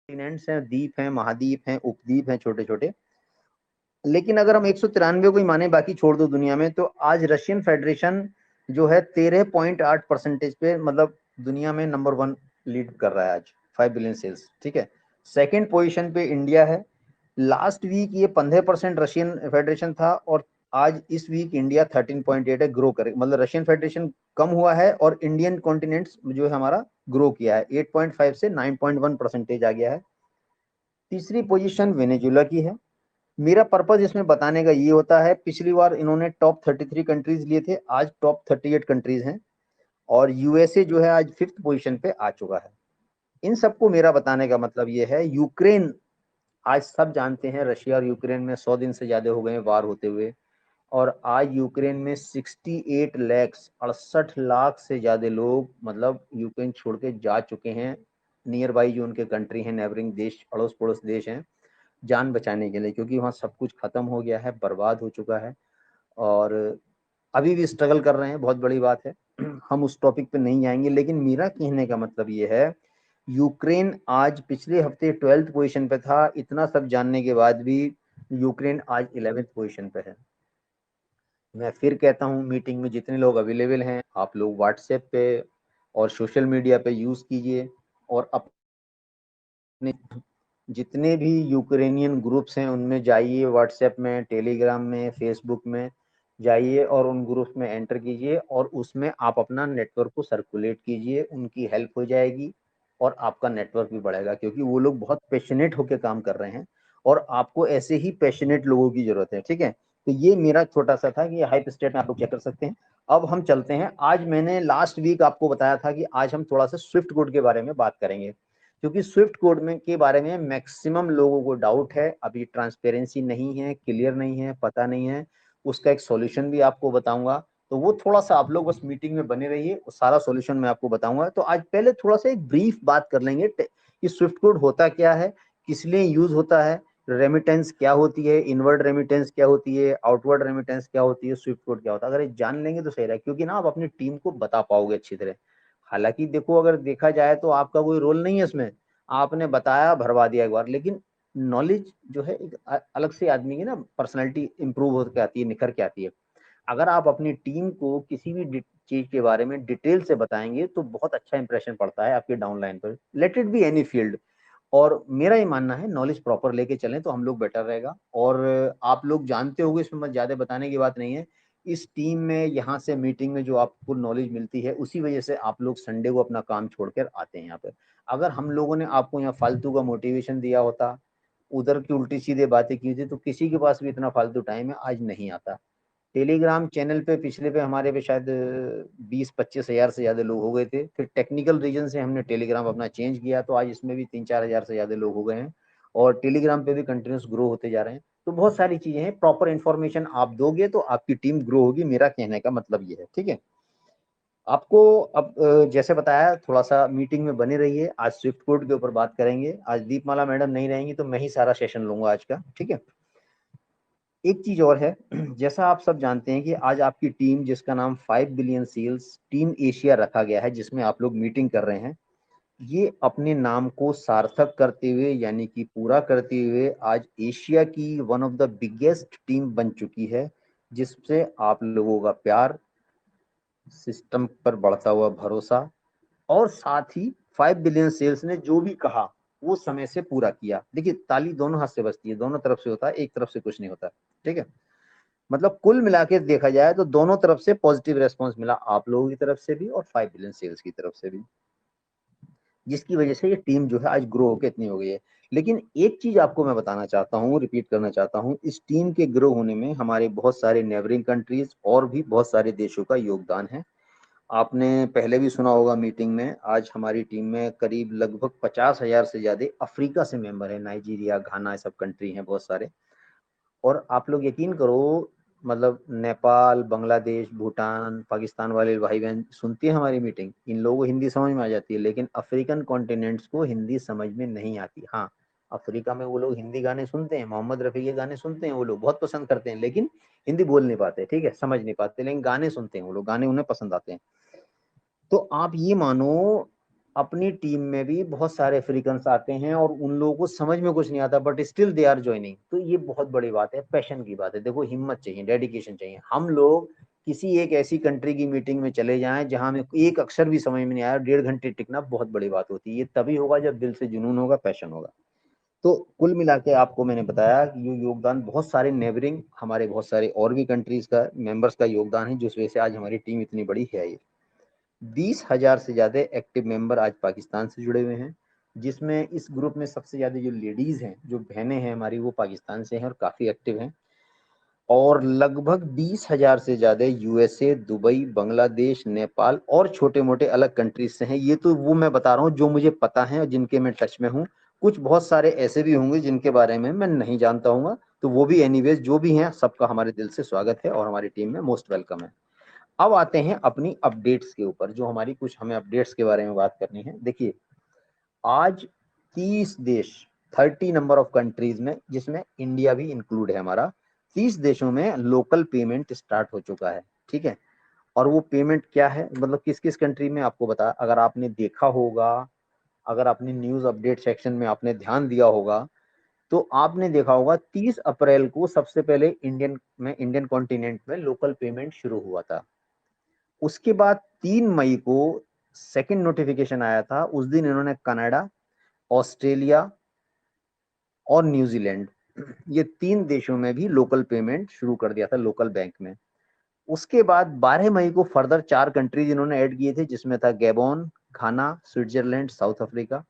Continents हैं, द्वीप हैं, महाद्वीप हैं, उपद्वीप हैं छोटे छोटे। लेकिन अगर हम 193 को ही माने, बाकी छोड़ दो दुनिया में, तो आज रशियन फेडरेशन जो है 13.8% पे, मतलब दुनिया में नंबर 1 लीड कर रहा है आज 5 बिलियन सेल्स। ठीक है, सेकंड पोजीशन पे इंडिया है। लास्ट वीक ये 15% रशियन फेडरेशन था, और आज इस वीक इंडिया 13.8 है, ग्रो करे, मतलब रशियन फेडरेशन कम हुआ है और इंडियन कॉन्टिनेंट्स जो है हमारा ग्रो किया है, 8.5 से 9.1% आ गया है। तीसरी पोजीशन वेनेजुला की है। मेरा पर्पज इसमें बताने का ये होता है, पिछली बार इन्होंने टॉप 33 कंट्रीज लिए थे, आज टॉप 38 कंट्रीज हैं, और यूएसए जो है आज 5th पोजीशन पे आ चुका है। इन सबको मेरा बताने का मतलब ये है, यूक्रेन, आज सब जानते हैं रशिया और यूक्रेन में 100 दिन से ज्यादा हो गए वार होते हुए, और आज यूक्रेन में 68 लाख 68 लाख से ज्यादा लोग मतलब यूक्रेन छोड़ के जा चुके हैं। नियर बाई जो उनके कंट्री हैं, नेबरिंग देश, अड़ोस पड़ोस देश हैं, जान बचाने के लिए, क्योंकि वहाँ सब कुछ खत्म हो गया है, बर्बाद हो चुका है, और अभी भी स्ट्रगल कर रहे हैं, बहुत बड़ी बात है। हम उस टॉपिक पे नहीं जाएंगे, लेकिन मेरा कहने का मतलब ये है, यूक्रेन आज पिछले हफ्ते 12th पोजीशन पे था, इतना सब जानने के बाद भी यूक्रेन आज 11th पोजीशन पे है। मैं फिर कहता हूँ, मीटिंग में जितने लोग अवेलेबल हैं, आप लोग व्हाट्सएप पे और सोशल मीडिया पे यूज कीजिए, और अपने जितने भी यूक्रेनियन ग्रुप्स हैं उनमें जाइए, व्हाट्सएप में, टेलीग्राम में, फेसबुक में जाइए, और उन ग्रुप्स में एंटर कीजिए, और उसमें आप अपना नेटवर्क को सर्कुलेट कीजिए, उनकी हेल्प हो जाएगी, और आपका नेटवर्क भी बढ़ेगा, क्योंकि वो लोग बहुत पैशनेट होकर काम कर रहे हैं, और आपको ऐसे ही पैशनेट लोगों की जरूरत है। ठीक है, तो ये मेरा छोटा सा था कि हाइप स्टेट में आप लोग चेक कर सकते हैं। अब हम चलते हैं, आज मैंने लास्ट वीक आपको बताया था कि आज हम थोड़ा सा स्विफ्ट कोड के बारे में बात करेंगे, क्योंकि स्विफ्ट कोड में के बारे में मैक्सिमम लोगों को डाउट है, अभी ट्रांसपेरेंसी नहीं है, क्लियर नहीं है, पता नहीं है। उसका एक सॉल्यूशन भी आपको बताऊंगा, तो वो थोड़ा सा आप लोग बस मीटिंग में बने रहिए, सारा सॉल्यूशन मैं आपको बताऊंगा। तो आज पहले थोड़ा सा एक ब्रीफ बात कर लेंगे कि स्विफ्ट कोड होता क्या है, किस लिए यूज होता है, रेमिटेंस क्या होती है, इनवर्ड रेमिटेंस क्या होती है, आउटवर्ड रेमिटेंस क्या होती है, स्विफ्ट कोड क्या होता है। अगर ये जान लेंगे तो सही रहेगा, क्योंकि ना आप अपनी टीम को बता पाओगे अच्छी तरह। हालांकि देखो, अगर देखा जाए तो आपका कोई रोल नहीं है इसमें, आपने बताया, भरवा दिया एक बार, लेकिन नॉलेज जो है एक अलग से आदमी की ना पर्सनैलिटी इंप्रूव होकर आती है, निखर के आती है। अगर आप अपनी टीम को किसी भी चीज के बारे में डिटेल से बताएंगे तो बहुत अच्छा इंप्रेशन पड़ता है आपके डाउनलाइन पर, let it be any field. और मेरा ये मानना है, नॉलेज प्रॉपर लेके चलें तो हम लोग बेटर रहेगा। और आप लोग जानते होंगे, इसमें मत ज्यादा बताने की बात नहीं है, इस टीम में यहाँ से मीटिंग में जो आपको नॉलेज मिलती है, उसी वजह से आप लोग संडे को अपना काम छोड़कर आते हैं यहाँ पे। अगर हम लोगों ने आपको यहाँ फालतू का मोटिवेशन दिया होता, उधर की उल्टी सीधे बातें की थी, तो किसी के पास भी इतना फालतू टाइम है आज नहीं आता। टेलीग्राम चैनल पे पिछले पे हमारे पे शायद 20-25 हज़ार से ज़्यादा लोग हो गए थे, फिर टेक्निकल रीजन से हमने टेलीग्राम अपना चेंज किया, तो आज इसमें भी 3-4 हज़ार से ज़्यादा लोग हो गए हैं, और टेलीग्राम पे भी कंटिन्यूस ग्रो होते जा रहे हैं। तो बहुत सारी चीज़ें हैं, प्रॉपर इन्फॉर्मेशन आप दोगे तो आपकी टीम ग्रो होगी, मेरा कहने का मतलब ये है। ठीक है, आपको अब जैसे बताया, थोड़ा सा मीटिंग में बने रहिए, आज स्विफ्ट कोड के ऊपर बात करेंगे। आज दीपमाला मैडम नहीं रहेंगी तो मैं ही सारा सेशन लूंगा आज का। ठीक है, एक चीज और है, जैसा आप सब जानते हैं कि आज आपकी टीम, जिसका नाम 5 बिलियन सेल्स टीम एशिया रखा गया है, जिसमें आप लोग मीटिंग कर रहे हैं, ये अपने नाम को सार्थक करते हुए, यानी कि पूरा करते हुए, आज एशिया की one of the biggest team बन चुकी है, जिससे आप लोगों का प्यार, सिस्टम पर बढ़ता हुआ भरोसा, और साथ ही 5 बिलियन सेल्स ने जो भी कहा वो समय से पूरा किया। देखिए, ताली दोनों हाथ से बजती है, दोनों तरफ से होता है, एक तरफ से कुछ नहीं होता। ठीक है, मतलब कुल मिला के देखा जाए तो दोनों तरफ से पॉजिटिव रेस्पॉन्स मिला, आप लोगों की तरफ से भी और 5 बिलियन सेल्स की तरफ से भी, जिसकी वजह से ये टीम जो है आज ग्रो होकर इतनी हो गई है। लेकिन एक चीज आपको मैं बताना चाहता हूँ, रिपीट करना चाहता हूँ, इस टीम के ग्रो होने में हमारे बहुत सारे नेबरिंग कंट्रीज और भी बहुत सारे देशों का योगदान है। आपने पहले भी सुना होगा, मीटिंग में आज हमारी टीम में करीब लगभग 50 हज़ार से ज्यादा अफ्रीका से मेंबर है, नाइजीरिया, घाना, सब कंट्री हैं बहुत सारे। और आप लोग यकीन करो, मतलब नेपाल, बांग्लादेश, भूटान, पाकिस्तान वाले भाई बहन सुनती है हमारी मीटिंग, इन लोगों को हिंदी समझ में आ जाती है, लेकिन अफ्रीकन कॉन्टिनेंट्स को हिंदी समझ में नहीं आती। हाँ, अफ्रीका में वो लोग हिंदी गाने सुनते हैं, मोहम्मद रफ़ी के गाने सुनते हैं, वो लोग बहुत पसंद करते हैं, लेकिन हिंदी बोल नहीं पाते, ठीक है, समझ नहीं पाते, लेकिन गाने सुनते हैं वो लोग, गाने उन्हें पसंद आते हैं। तो आप ये मानो, अपनी टीम में भी बहुत सारे अफ्रीकन्स आते हैं और उन लोगों को समझ में कुछ नहीं आता, but still they are joining. तो ये बहुत बड़ी बात है, पैशन की बात है। देखो, हिम्मत चाहिए, डेडिकेशन चाहिए। हम लोग किसी एक ऐसी कंट्री की मीटिंग में चले जाएं जहां में एक अक्षर भी समझ में नहीं आया, 1.5 घंटे टिकना बहुत बड़ी बात होती है। ये तभी होगा जब दिल से जुनून होगा, पैशन होगा। तो कुल मिला के आपको मैंने बताया कि ये योगदान बहुत सारे नेबरिंग, हमारे बहुत सारे और भी कंट्रीज का मेंबर्स का योगदान है, जिस वजह से आज हमारी टीम इतनी बड़ी है। ये 20,000 से ज्यादा एक्टिव मेंबर आज पाकिस्तान से जुड़े हुए हैं, जिसमें इस ग्रुप में सबसे ज्यादा जो लेडीज हैं, जो बहनें हैं हमारी, वो पाकिस्तान से हैं और काफी एक्टिव हैं। और लगभग 20,000 से ज्यादा यूएसए, दुबई, बांग्लादेश, नेपाल और छोटे मोटे अलग कंट्रीज से हैं। ये तो वो मैं बता रहा हूँ जो मुझे पता है और जिनके मैं टच में हूँ। कुछ बहुत सारे ऐसे भी होंगे जिनके बारे में मैं नहीं जानता हूँ, तो वो भी एनीवेज जो भी हैं, सबका हमारे दिल से स्वागत है और हमारी टीम में मोस्ट वेलकम है। अब आते हैं अपनी अपडेट्स के ऊपर, जो हमारी कुछ हमें अपडेट्स के बारे में बात करनी है। देखिए, आज 30 देश, 30 नंबर ऑफ कंट्रीज में, जिसमें इंडिया भी इंक्लूड है हमारा, 30 देशों में लोकल पेमेंट स्टार्ट हो चुका है। ठीक है। और वो पेमेंट क्या है, मतलब किस किस कंट्री में, आपको बता, अगर आपने देखा होगा, अगर आपने न्यूज अपडेट सेक्शन में आपने ध्यान दिया होगा, तो आपने देखा होगा 30 अप्रैल को सबसे पहले इंडियन कॉन्टिनेंट में लोकल पेमेंट शुरू हुआ था। उसके बाद 3 मई को सेकंड नोटिफिकेशन आया था। उस दिन इन्होंने कनाडा, ऑस्ट्रेलिया और न्यूजीलैंड, ये 3 देशों में भी लोकल पेमेंट शुरू कर दिया था लोकल बैंक में। उसके बाद 12 मई को फर्दर 4 कंट्रीज इन्होंने ऐड किए थे, जिसमें था गैबोन, घाना, स्विट्जरलैंड, साउथ अफ्रीका।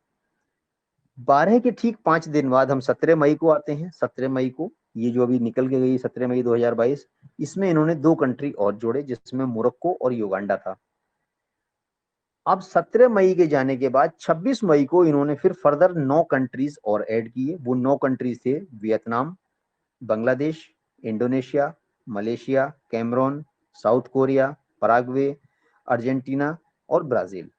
12 के ठीक 5 दिन बाद हम 17 मई को आते हैं। 17 मई को, ये जो अभी निकल के गई 17 मई 2022, इसमें इन्होंने 2 कंट्री और जोड़े, जिसमें मोरक्को और युगांडा था। अब 17 मई के जाने के बाद 26 मई को इन्होंने फिर फर्दर 9 कंट्रीज और ऐड किए। वो 9 कंट्रीज थे Vietnam, Bangladesh, Indonesia, Malaysia, Cameroon, South Korea, Paraguay, Argentina और ब्राजील।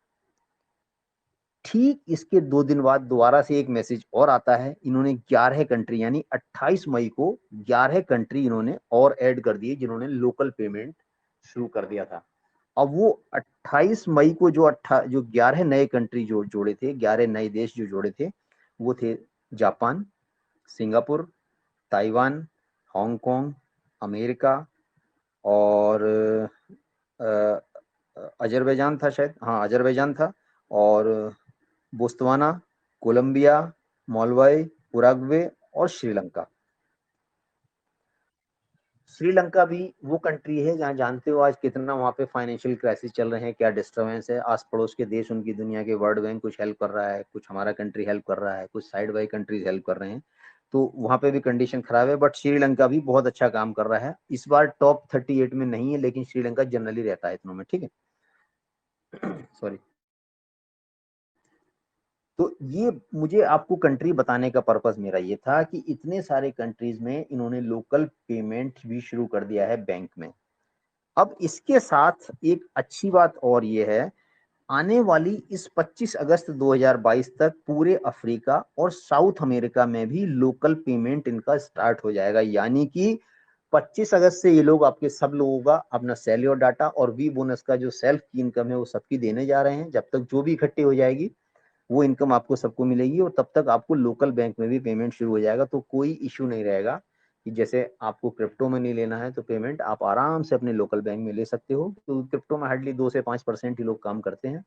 ठीक इसके 2 दिन बाद दोबारा से एक मैसेज और आता है। इन्होंने 11 कंट्री, यानी 28 मई को 11 कंट्री इन्होंने और ऐड कर दिए, जिन्होंने लोकल पेमेंट शुरू कर दिया था। अब वो 28 मई को जो 11 नए कंट्री जो जोड़े थे, 11 नए देश जो जोड़े थे, वो थे Japan, Singapore, Taiwan, Hong Kong, America और अजरबैजान था शायद, हाँ अजरबैजान था, और बोस्तवाना, कोलंबिया, मोल्वाई, उरुग्वे और श्रीलंका। श्रीलंका भी वो कंट्री है जहाँ जानते हो आज कितना वहाँ पे फाइनेंशियल क्राइसिस चल रहे हैं, क्या डिस्टर्बेंस है। आस पड़ोस के देश, उनकी दुनिया के, वर्ल्ड बैंक कुछ हेल्प कर रहा है, कुछ हमारा कंट्री हेल्प कर रहा है, कुछ साइड बाई कंट्रीज हेल्प कर रहे हैं। तो वहाँ पे भी कंडीशन खराब है, बट श्रीलंका भी बहुत अच्छा काम कर रहा है। इस बार टॉप 38 में नहीं है, लेकिन श्रीलंका जनरली रहता है इतनों में। ठीक है। सॉरी। तो ये मुझे आपको कंट्री बताने का पर्पस मेरा ये था कि इतने सारे कंट्रीज में इन्होंने लोकल पेमेंट भी शुरू कर दिया है बैंक में। अब इसके साथ एक अच्छी बात और ये है, आने वाली इस 25 अगस्त 2022 तक पूरे अफ्रीका और साउथ अमेरिका में भी लोकल पेमेंट इनका स्टार्ट हो जाएगा। यानी कि 25 अगस्त से ये लोग आपके सब लोगों का अपना सैलरी डाटा और वी बोनस का जो सेल्फ की इनकम है वो सबकी देने जा रहे हैं। जब तक जो भी इकट्ठी हो जाएगी वो इनकम आपको सबको मिलेगी, और तब तक आपको लोकल बैंक में भी पेमेंट शुरू हो जाएगा। तो कोई इश्यू नहीं रहेगा कि जैसे आपको क्रिप्टो में नहीं लेना है तो पेमेंट आप आराम से अपने लोकल बैंक में ले सकते हो। तो क्रिप्टो में हार्डली 2 से 5% ही लोग काम करते हैं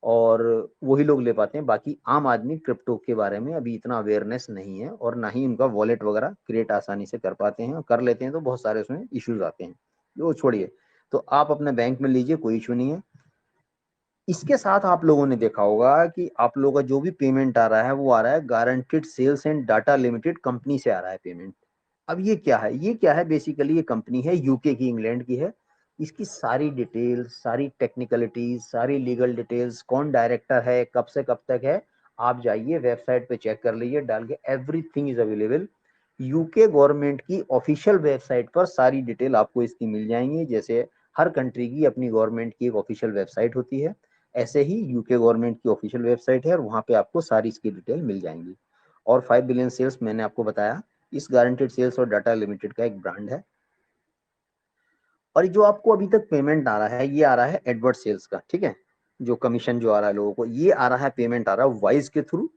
और वही लोग ले पाते हैं। बाकी आम आदमी क्रिप्टो के बारे में अभी इतना अवेयरनेस नहीं है, और ना ही उनका वॉलेट वगैरह क्रिएट आसानी से कर पाते हैं, और कर लेते हैं तो बहुत सारे उसमें इश्यूज आते हैं। वो छोड़िए, तो आप अपने बैंक में लीजिए, कोई इशू नहीं है। इसके साथ आप लोगों ने देखा होगा कि आप लोगों का जो भी पेमेंट आ रहा है वो आ रहा है guaranteed sales and data limited company से आ रहा है पेमेंट। अब ये क्या है, ये क्या है, बेसिकली ये कंपनी है यूके की, इंग्लैंड की है। इसकी सारी डिटेल्स, सारी टेक्निकलिटीज, सारी लीगल डिटेल्स, कौन डायरेक्टर है, कब से कब तक है, आप जाइए वेबसाइट पे चेक कर लीजिए, डाल के everything is available. UK government की ऑफिशियल वेबसाइट पर सारी डिटेल आपको इसकी मिल जाएंगी। जैसे हर कंट्री की अपनी गवर्नमेंट की एक ऑफिशियल वेबसाइट होती है, ऐसे ही यूके गवर्नमेंट की ऑफिशियल वेबसाइट है, और वहां पे आपको सारी इसकी डिटेल मिल जाएंगी। और 5 बिलियन सेल्स मैंने आपको बताया, इस गारंटेड सेल्स और डाटा लिमिटेड का एक ब्रांड है। और जो आपको अभी तक पेमेंट आ रहा है, ये आ रहा है एडवर्ड सेल्स का। ठीक है। जो कमीशन जो आ रहा है लोगों को, ये आ रहा है, पेमेंट आ रहा है वाइज के थ्रू।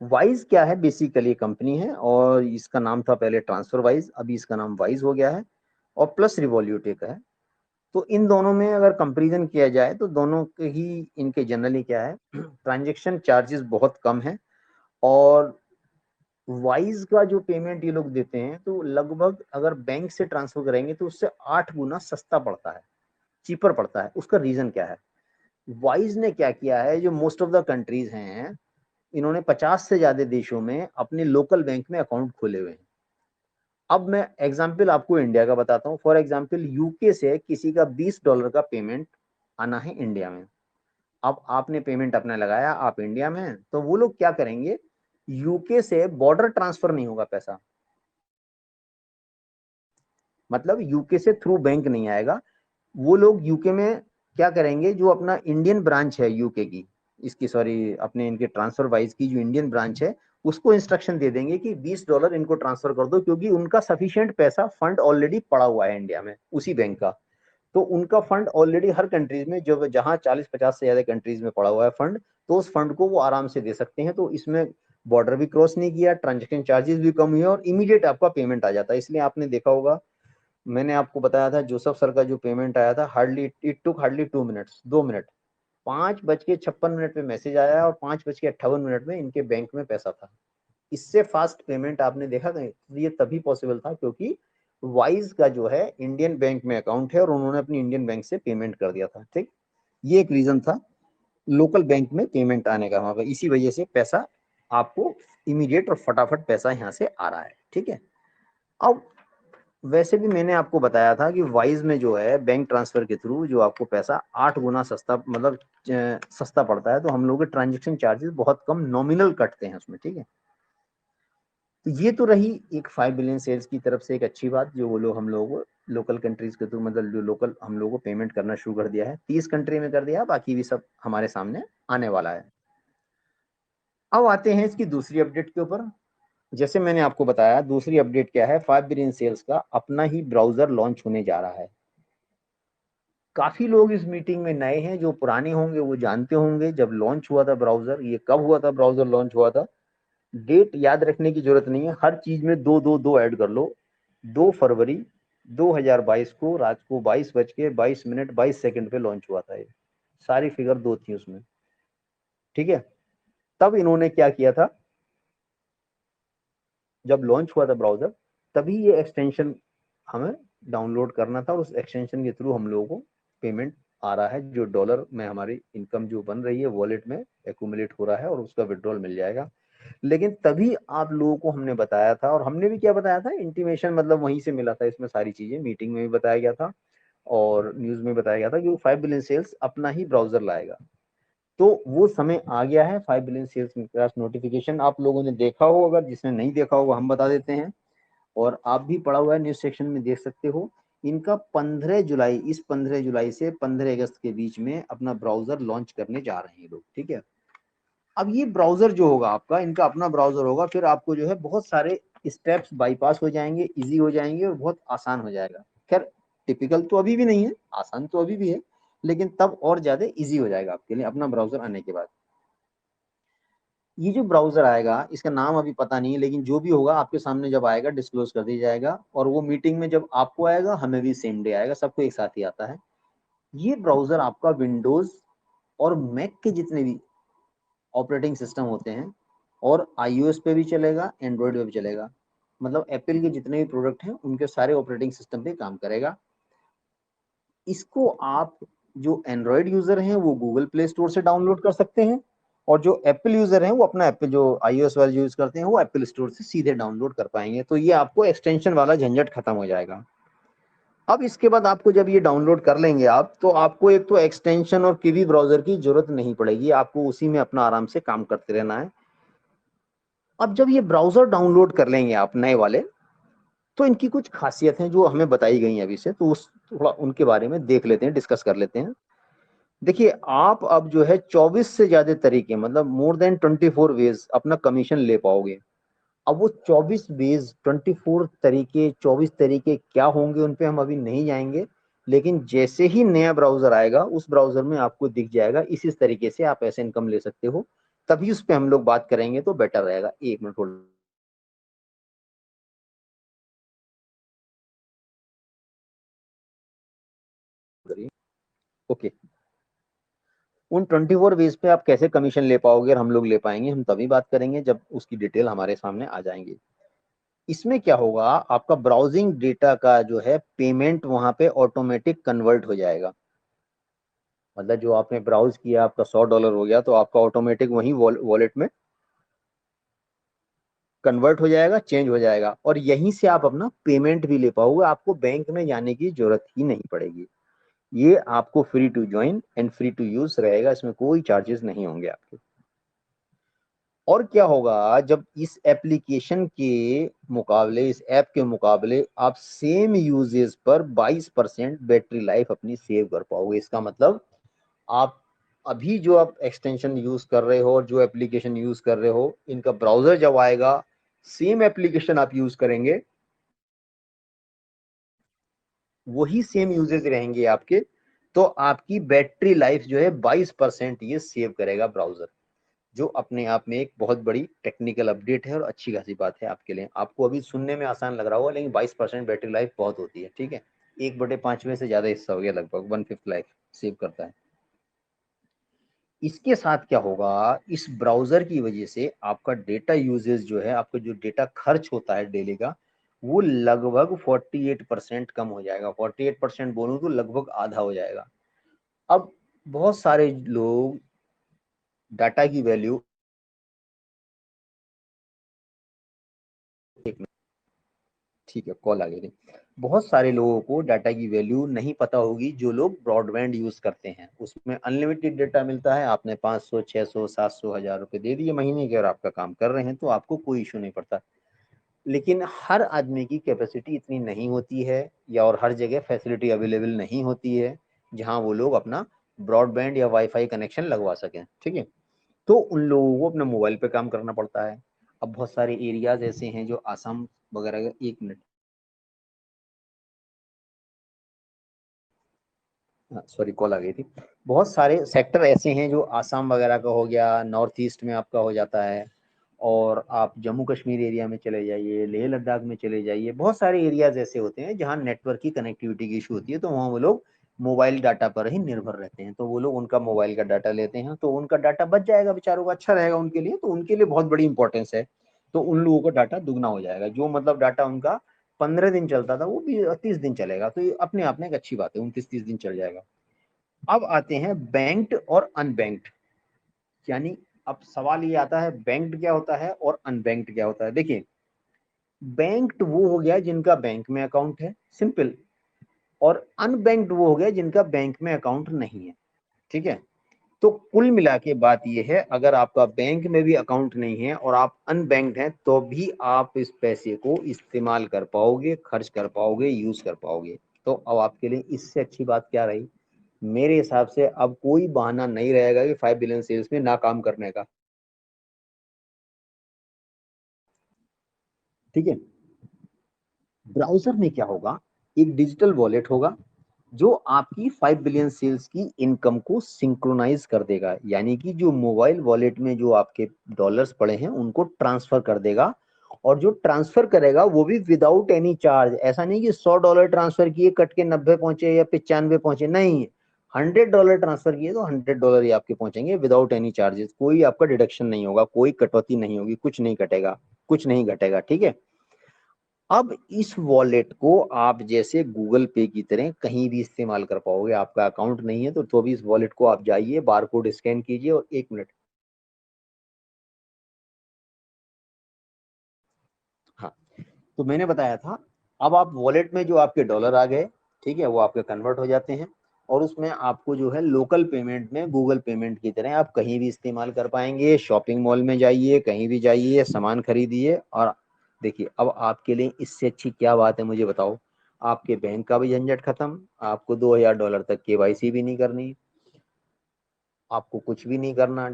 वाइज क्या है, बेसिकली कंपनी है, और इसका नाम था पहले ट्रांसफर वाइज, अभी इसका नाम वाइज हो गया है, और प्लस रिवॉल्यूट एक है। तो इन दोनों में अगर कंपैरिजन किया जाए तो दोनों के ही इनके जनरली क्या है, ट्रांजैक्शन चार्जेस बहुत कम है, और वाइज का जो पेमेंट ये लोग देते हैं तो लगभग अगर बैंक से ट्रांसफर करेंगे तो उससे 8 गुना सस्ता पड़ता है, चीपर पड़ता है। उसका रीजन क्या है, वाइज ने क्या किया है, जो मोस्ट ऑफ द कंट्रीज हैं, इन्होंने 50 से ज्यादा देशों में अपने लोकल बैंक में अकाउंट खोले हुए हैं। अब मैं एग्जाम्पल आपको इंडिया का बताता हूँ। फॉर एग्जाम्पल यूके से किसी का $20 का पेमेंट आना है इंडिया में। अब आपने पेमेंट अपना लगाया, आप इंडिया में हैं, तो वो लोग क्या करेंगे, यूके से बॉर्डर ट्रांसफर नहीं होगा पैसा, मतलब यूके से थ्रू बैंक नहीं आएगा। वो लोग यूके में क्या करेंगे, जो अपना इंडियन ब्रांच है यूके की, इसकी सॉरी अपने इनके ट्रांसफर वाइज की जो इंडियन ब्रांच है, उसको इंस्ट्रक्शन दे देंगे कि $20 इनको ट्रांसफर कर दो, क्योंकि उनका सफिशिएंट पैसा फंड ऑलरेडी पड़ा हुआ है इंडिया में उसी बैंक का। तो उनका फंड ऑलरेडी हर कंट्रीज में, जो जहां 40-50 से ज्यादा कंट्रीज में पड़ा हुआ है फंड, तो उस फंड को वो आराम से दे सकते हैं। तो इसमें बॉर्डर भी क्रॉस नहीं किया, ट्रांजेक्शन चार्जेस भी कम हुए, और इमीडिएट आपका पेमेंट आ जाता है। इसलिए आपने देखा होगा, मैंने आपको बताया था जोसेफ सर का जो पेमेंट आया था, hardly it took hardly 2 minutes, 2 minute, 5:56 पे मैसेज आया और 5:58 में इनके बैंक में पैसा था। इससे फास्ट पेमेंट आपने देखा कहीं? ये तभी पॉसिबल था क्योंकि वाइज का जो है इंडियन बैंक में अकाउंट है, और उन्होंने अपनी इंडियन बैंक से पेमेंट कर दिया था। ठीक, ये एक रीजन था लोकल बैंक में पेमेंट आने का वहां पर, इसी वजह से पैसा आपको इमीडिएट और फटाफट पैसा यहाँ से आ रहा है। ठीक है। अब वैसे भी मैंने आपको बताया था कि वाइज में जो है बैंक ट्रांसफर के थ्रू जो आपको पैसा 8 गुना सस्ता, मतलब सस्ता पड़ता है। तो हम लोग के ट्रांजेक्शन चार्जेस बहुत कम नॉमिनल कटते हैं उसमें। ठीक है। तो ये तो रही एक 5 बिलियन सेल्स की तरफ से एक अच्छी बात, जो वो लोग हम लोगों को लोकल कंट्रीज के थ्रू, मतलब जो लोकल हम लोगों को पेमेंट करना शुरू कर दिया है, 30 कंट्री में कर दिया, बाकी भी सब हमारे सामने आने वाला है। अब आते हैं इसकी दूसरी अपडेट के ऊपर। जैसे मैंने आपको बताया, दूसरी अपडेट क्या है, 5 बिलियन सेल्स का अपना ही ब्राउजर लॉन्च होने जा रहा है। काफी लोग इस मीटिंग में नए हैं, जो पुराने होंगे वो जानते होंगे जब लॉन्च हुआ था ब्राउजर, ये कब हुआ था ब्राउजर लॉन्च हुआ था। डेट याद रखने की जरूरत नहीं है, हर चीज में दो दो दो ऐड कर लो। 2 फरवरी 2022 को रात को 22:22 22 सेकंड पे लॉन्च हुआ था ये, सारी फिगर दो थी उसमें। ठीक है। तब इन्होंने क्या किया था, जब लॉन्च हुआ था ब्राउजर, तभी ये एक्सटेंशन हमें डाउनलोड करना था, और उस एक्सटेंशन के थ्रू हम लोगों को पेमेंट आ रहा है, जो डॉलर में हमारी इनकम जो बन रही है वॉलेट में एक्यूमुलेट हो रहा है, और उसका विड्रॉल मिल जाएगा। लेकिन तभी आप लोगों को हमने बताया था, और हमने भी क्या बताया था, इंटीमेशन मतलब वहीं से मिला था, इसमें सारी चीजें मीटिंग में भी बताया गया था और न्यूज में बताया गया था कि वो 5 बिलियन सेल्स अपना ही ब्राउजर लाएगा। तो वो समय आ गया है। 5 बिलियन सेल्स क्रैश नोटिफिकेशन आप लोगों ने देखा हो, अगर जिसने नहीं देखा होगा हम बता देते हैं, और आप भी पढ़ा हुआ है न्यूज सेक्शन में देख सकते हो। इनका 15 जुलाई, इस 15 जुलाई से 15 अगस्त के बीच में अपना ब्राउजर लॉन्च करने जा रहे हैं लोग। ठीक है। अब ये ब्राउजर जो होगा आपका, इनका अपना ब्राउजर होगा, फिर आपको जो है बहुत सारे स्टेप्स बाईपास हो जाएंगे, इजी हो जाएंगे, और बहुत आसान हो जाएगा। खैर, टिपिकल तो अभी भी नहीं है, आसान तो अभी भी है, लेकिन तब और ज्यादा इजी हो जाएगा आपके लिए अपना ब्राउजर आने के बाद। ये जो ब्राउजर आएगा, इसका नाम अभी पता नहीं है, लेकिन जो भी होगा आपके सामने जब आएगा डिस्क्लोज कर दिया जाएगा, और वो मीटिंग में जब आपको आएगा हमें भी सेम डे आएगा, सबको एक साथ ही आता है। ये ब्राउजर आपका विंडोज और मैक के जितने भी ऑपरेटिंग सिस्टम होते हैं, और आईओएस पे भी चलेगा, एंड्रॉयड पे भी चलेगा, मतलब एप्पल के जितने भी प्रोडक्ट हैं उनके सारे ऑपरेटिंग सिस्टम पे काम करेगा। इसको आप जो एंड्रॉयड यूजर हैं वो गूगल प्ले स्टोर से डाउनलोड कर सकते हैं, और जो एप्पल यूजर हैं वो अपना एप्पल जो आईओएस वाले यूज करते हैं वो एप्पल स्टोर से सीधे डाउनलोड कर पाएंगे। तो ये आपको एक्सटेंशन वाला झंझट खत्म हो जाएगा। अब इसके बाद आपको जब ये डाउनलोड कर लेंगे आप, तो आपको एक तो एक्सटेंशन और कीवी ब्राउजर की जरूरत नहीं पड़ेगी, आपको उसी में अपना आराम से काम करते रहना है। अब जब ये ब्राउजर डाउनलोड कर लेंगे आप नए वाले, तो इनकी कुछ खासियत हैं जो हमें बताई गई हैं अभी से, तो उस थोड़ा उनके बारे में देख लेते हैं, डिस्कस कर लेते हैं। देखिए, आप अब जो है 24 से ज्यादा तरीके, मतलब मोर देन 24 वेज अपना कमीशन ले पाओगे। अब वो 24 वेज, 24 तरीके, 24 तरीके क्या होंगे उन पे हम अभी नहीं जाएंगे, लेकिन जैसे ही नया ब्राउजर आएगा उस ब्राउजर में आपको दिख जाएगा इस तरीके से आप ऐसे इनकम ले सकते हो, तभी उस पर हम लोग बात करेंगे तो बेटर रहेगा। 1 मिनट होल्ड करिए। ओके, उन 24 वेज पे आप कैसे कमीशन ले पाओगे और हम लोग ले पाएंगे, हम तभी बात करेंगे जब उसकी डिटेल हमारे सामने आ जाएंगी। इसमें क्या होगा, आपका ब्राउजिंग डेटा का जो है पेमेंट वहां पे ऑटोमेटिक कन्वर्ट हो जाएगा। मतलब जो आपने ब्राउज किया आपका $100 हो गया तो आपका ऑटोमेटिक वही वॉलेट में कन्वर्ट हो जाएगा, चेंज हो जाएगा, और यहीं से आप अपना पेमेंट भी ले पाओगे, आपको बैंक में जाने की जरूरत ही नहीं पड़ेगी। ये आपको free to join and free to use रहेगा, इसमें कोई चार्जेस नहीं होंगे आपके। और क्या होगा, जब इस एप्लीकेशन के मुकाबले, इस ऐप के मुकाबले आप सेम यूजेस पर 22% बैटरी लाइफ अपनी सेव कर पाओगे। इसका मतलब आप अभी जो आप एक्सटेंशन यूज कर रहे हो और जो एप्लीकेशन यूज कर रहे हो, इनका ब्राउजर जब आएगा सेम एप्लीकेशन आप यूज करेंगे, वही सेम यूजेस रहेंगे आपके, तो आपकी बैटरी लाइफ जो है 22% ये सेव करेगा ब्राउजर, जो अपने आप में एक बहुत बड़ी टेक्निकल अपडेट है और अच्छी खासी बात है आपके लिए। आपको अभी सुनने में आसान लग रहा होगा, लेकिन 22% बैटरी लाइफ बहुत होती है, ठीक है। 1/5 से ज्यादा हिस्सा हो गया, लगभग 1/5 लाइफ सेव करता है। इसके साथ क्या होगा, इस ब्राउजर की वजह से आपका डेटा यूजेज जो है, आपका जो डेटा खर्च होता है डेली का, वो लगभग 48% कम हो जाएगा। 48% बोलूं तो लगभग आधा हो जाएगा। अब बहुत सारे लोग डाटा की वैल्यू, ठीक है कॉल आ गई थी, बहुत सारे लोगों को डाटा की वैल्यू नहीं पता होगी, जो लोग ब्रॉडबैंड यूज करते हैं। उसमें अनलिमिटेड डेटा मिलता है, आपने 500 600 700 1000 रुपए दे दिए महीने के और आपका काम कर रहे हैं, तो आपको कोई इशू नहीं पड़ता। लेकिन हर आदमी की कैपेसिटी इतनी नहीं होती है, या और हर जगह फैसिलिटी अवेलेबल नहीं होती है जहां वो लोग अपना ब्रॉडबैंड या वाईफाई कनेक्शन लगवा सकें, ठीक है। तो उन लोगों को अपने मोबाइल पे काम करना पड़ता है। अब बहुत सारे एरियाज ऐसे हैं जो आसाम वगैरह, 1 मिनट, सॉरी कॉल आ गई थी। बहुत सारे सेक्टर ऐसे हैं जो आसाम वगैरह का हो गया, नॉर्थ ईस्ट में आपका हो जाता है, और आप जम्मू कश्मीर एरिया में चले जाइए, लेह लद्दाख में चले जाइए, बहुत सारे एरियाज ऐसे होते हैं जहाँ नेटवर्क की कनेक्टिविटी की इशू होती है, तो वहाँ वो लोग मोबाइल डाटा पर ही निर्भर रहते हैं, तो वो लोग उनका मोबाइल का डाटा लेते हैं, तो उनका डाटा बच जाएगा बेचारों का, अच्छा रहेगा उनके लिए, तो उनके लिए बहुत बड़ी इंपॉर्टेंस है। तो उन लोगों का डाटा दुगना हो जाएगा, जो मतलब डाटा उनका 15 दिन चलता था वो भी 30 दिन चलेगा, तो ये अपने आप में एक अच्छी बात है, 29-30 दिन चल जाएगा। अब आते हैं बैंक्ड और अनबैंक्ड, यानी अब सवाल ये आता है बैंक्ड क्या होता है और अनबैंक्ड क्या होता है। देखिए, बैंक्ड वो हो गया जिनका बैंक में अकाउंट है, सिंपल, और अनबैंक्ड वो हो गया जिनका बैंक में अकाउंट नहीं है, ठीक है। तो कुल मिला के बात ये है, अगर आपका बैंक में भी अकाउंट नहीं है और आप अनबैंक्ड हैं, तो भी आप इस पैसे को इस्तेमाल कर पाओगे, खर्च कर पाओगे, यूज कर पाओगे। तो अब आपके लिए इससे अच्छी बात क्या रही, मेरे हिसाब से अब कोई बहाना नहीं रहेगा कि 5 बिलियन सेल्स में ना काम करने का, ठीक है। ब्राउजर में क्या होगा, एक डिजिटल वॉलेट होगा जो आपकी 5 बिलियन सेल्स की इनकम को सिंक्रोनाइज कर देगा, यानी कि जो मोबाइल वॉलेट में जो आपके डॉलर्स पड़े हैं उनको ट्रांसफर कर देगा, और जो ट्रांसफर करेगा वो भी विदाउट एनी चार्ज। ऐसा नहीं कि $100 ट्रांसफर किए कट के 90 पहुंचे या 95 पहुंचे, नहीं, $100 ट्रांसफर किए तो $100 ही आपके पहुंचेंगे विदाउट एनी चार्जेस, कोई आपका डिडक्शन नहीं होगा, कोई कटौती नहीं होगी, कुछ नहीं कटेगा, कुछ नहीं घटेगा, ठीक है। अब इस वॉलेट को आप जैसे गूगल पे की तरह कहीं भी इस्तेमाल कर पाओगे, आपका अकाउंट नहीं है तो भी इस वॉलेट को आप जाइए, बारकोड स्कैन कीजिए, और 1 मिनट, हाँ, तो मैंने बताया था, अब आप वॉलेट में जो आपके डॉलर आ गए, ठीक है, वो आपके कन्वर्ट हो जाते हैं, और उसमें आपको जो है लोकल पेमेंट में गूगल पेमेंट की तरह आप कहीं भी इस्तेमाल कर पाएंगे। शॉपिंग मॉल में जाइए, कहीं भी जाइए, सामान खरीदिए, और देखिए अब आपके लिए इससे अच्छी क्या बात है मुझे बताओ। आपके बैंक का भी झंझट खत्म, आपको $2000 तक केवाईसी भी नहीं करनी, आपको कुछ भी नहीं करना।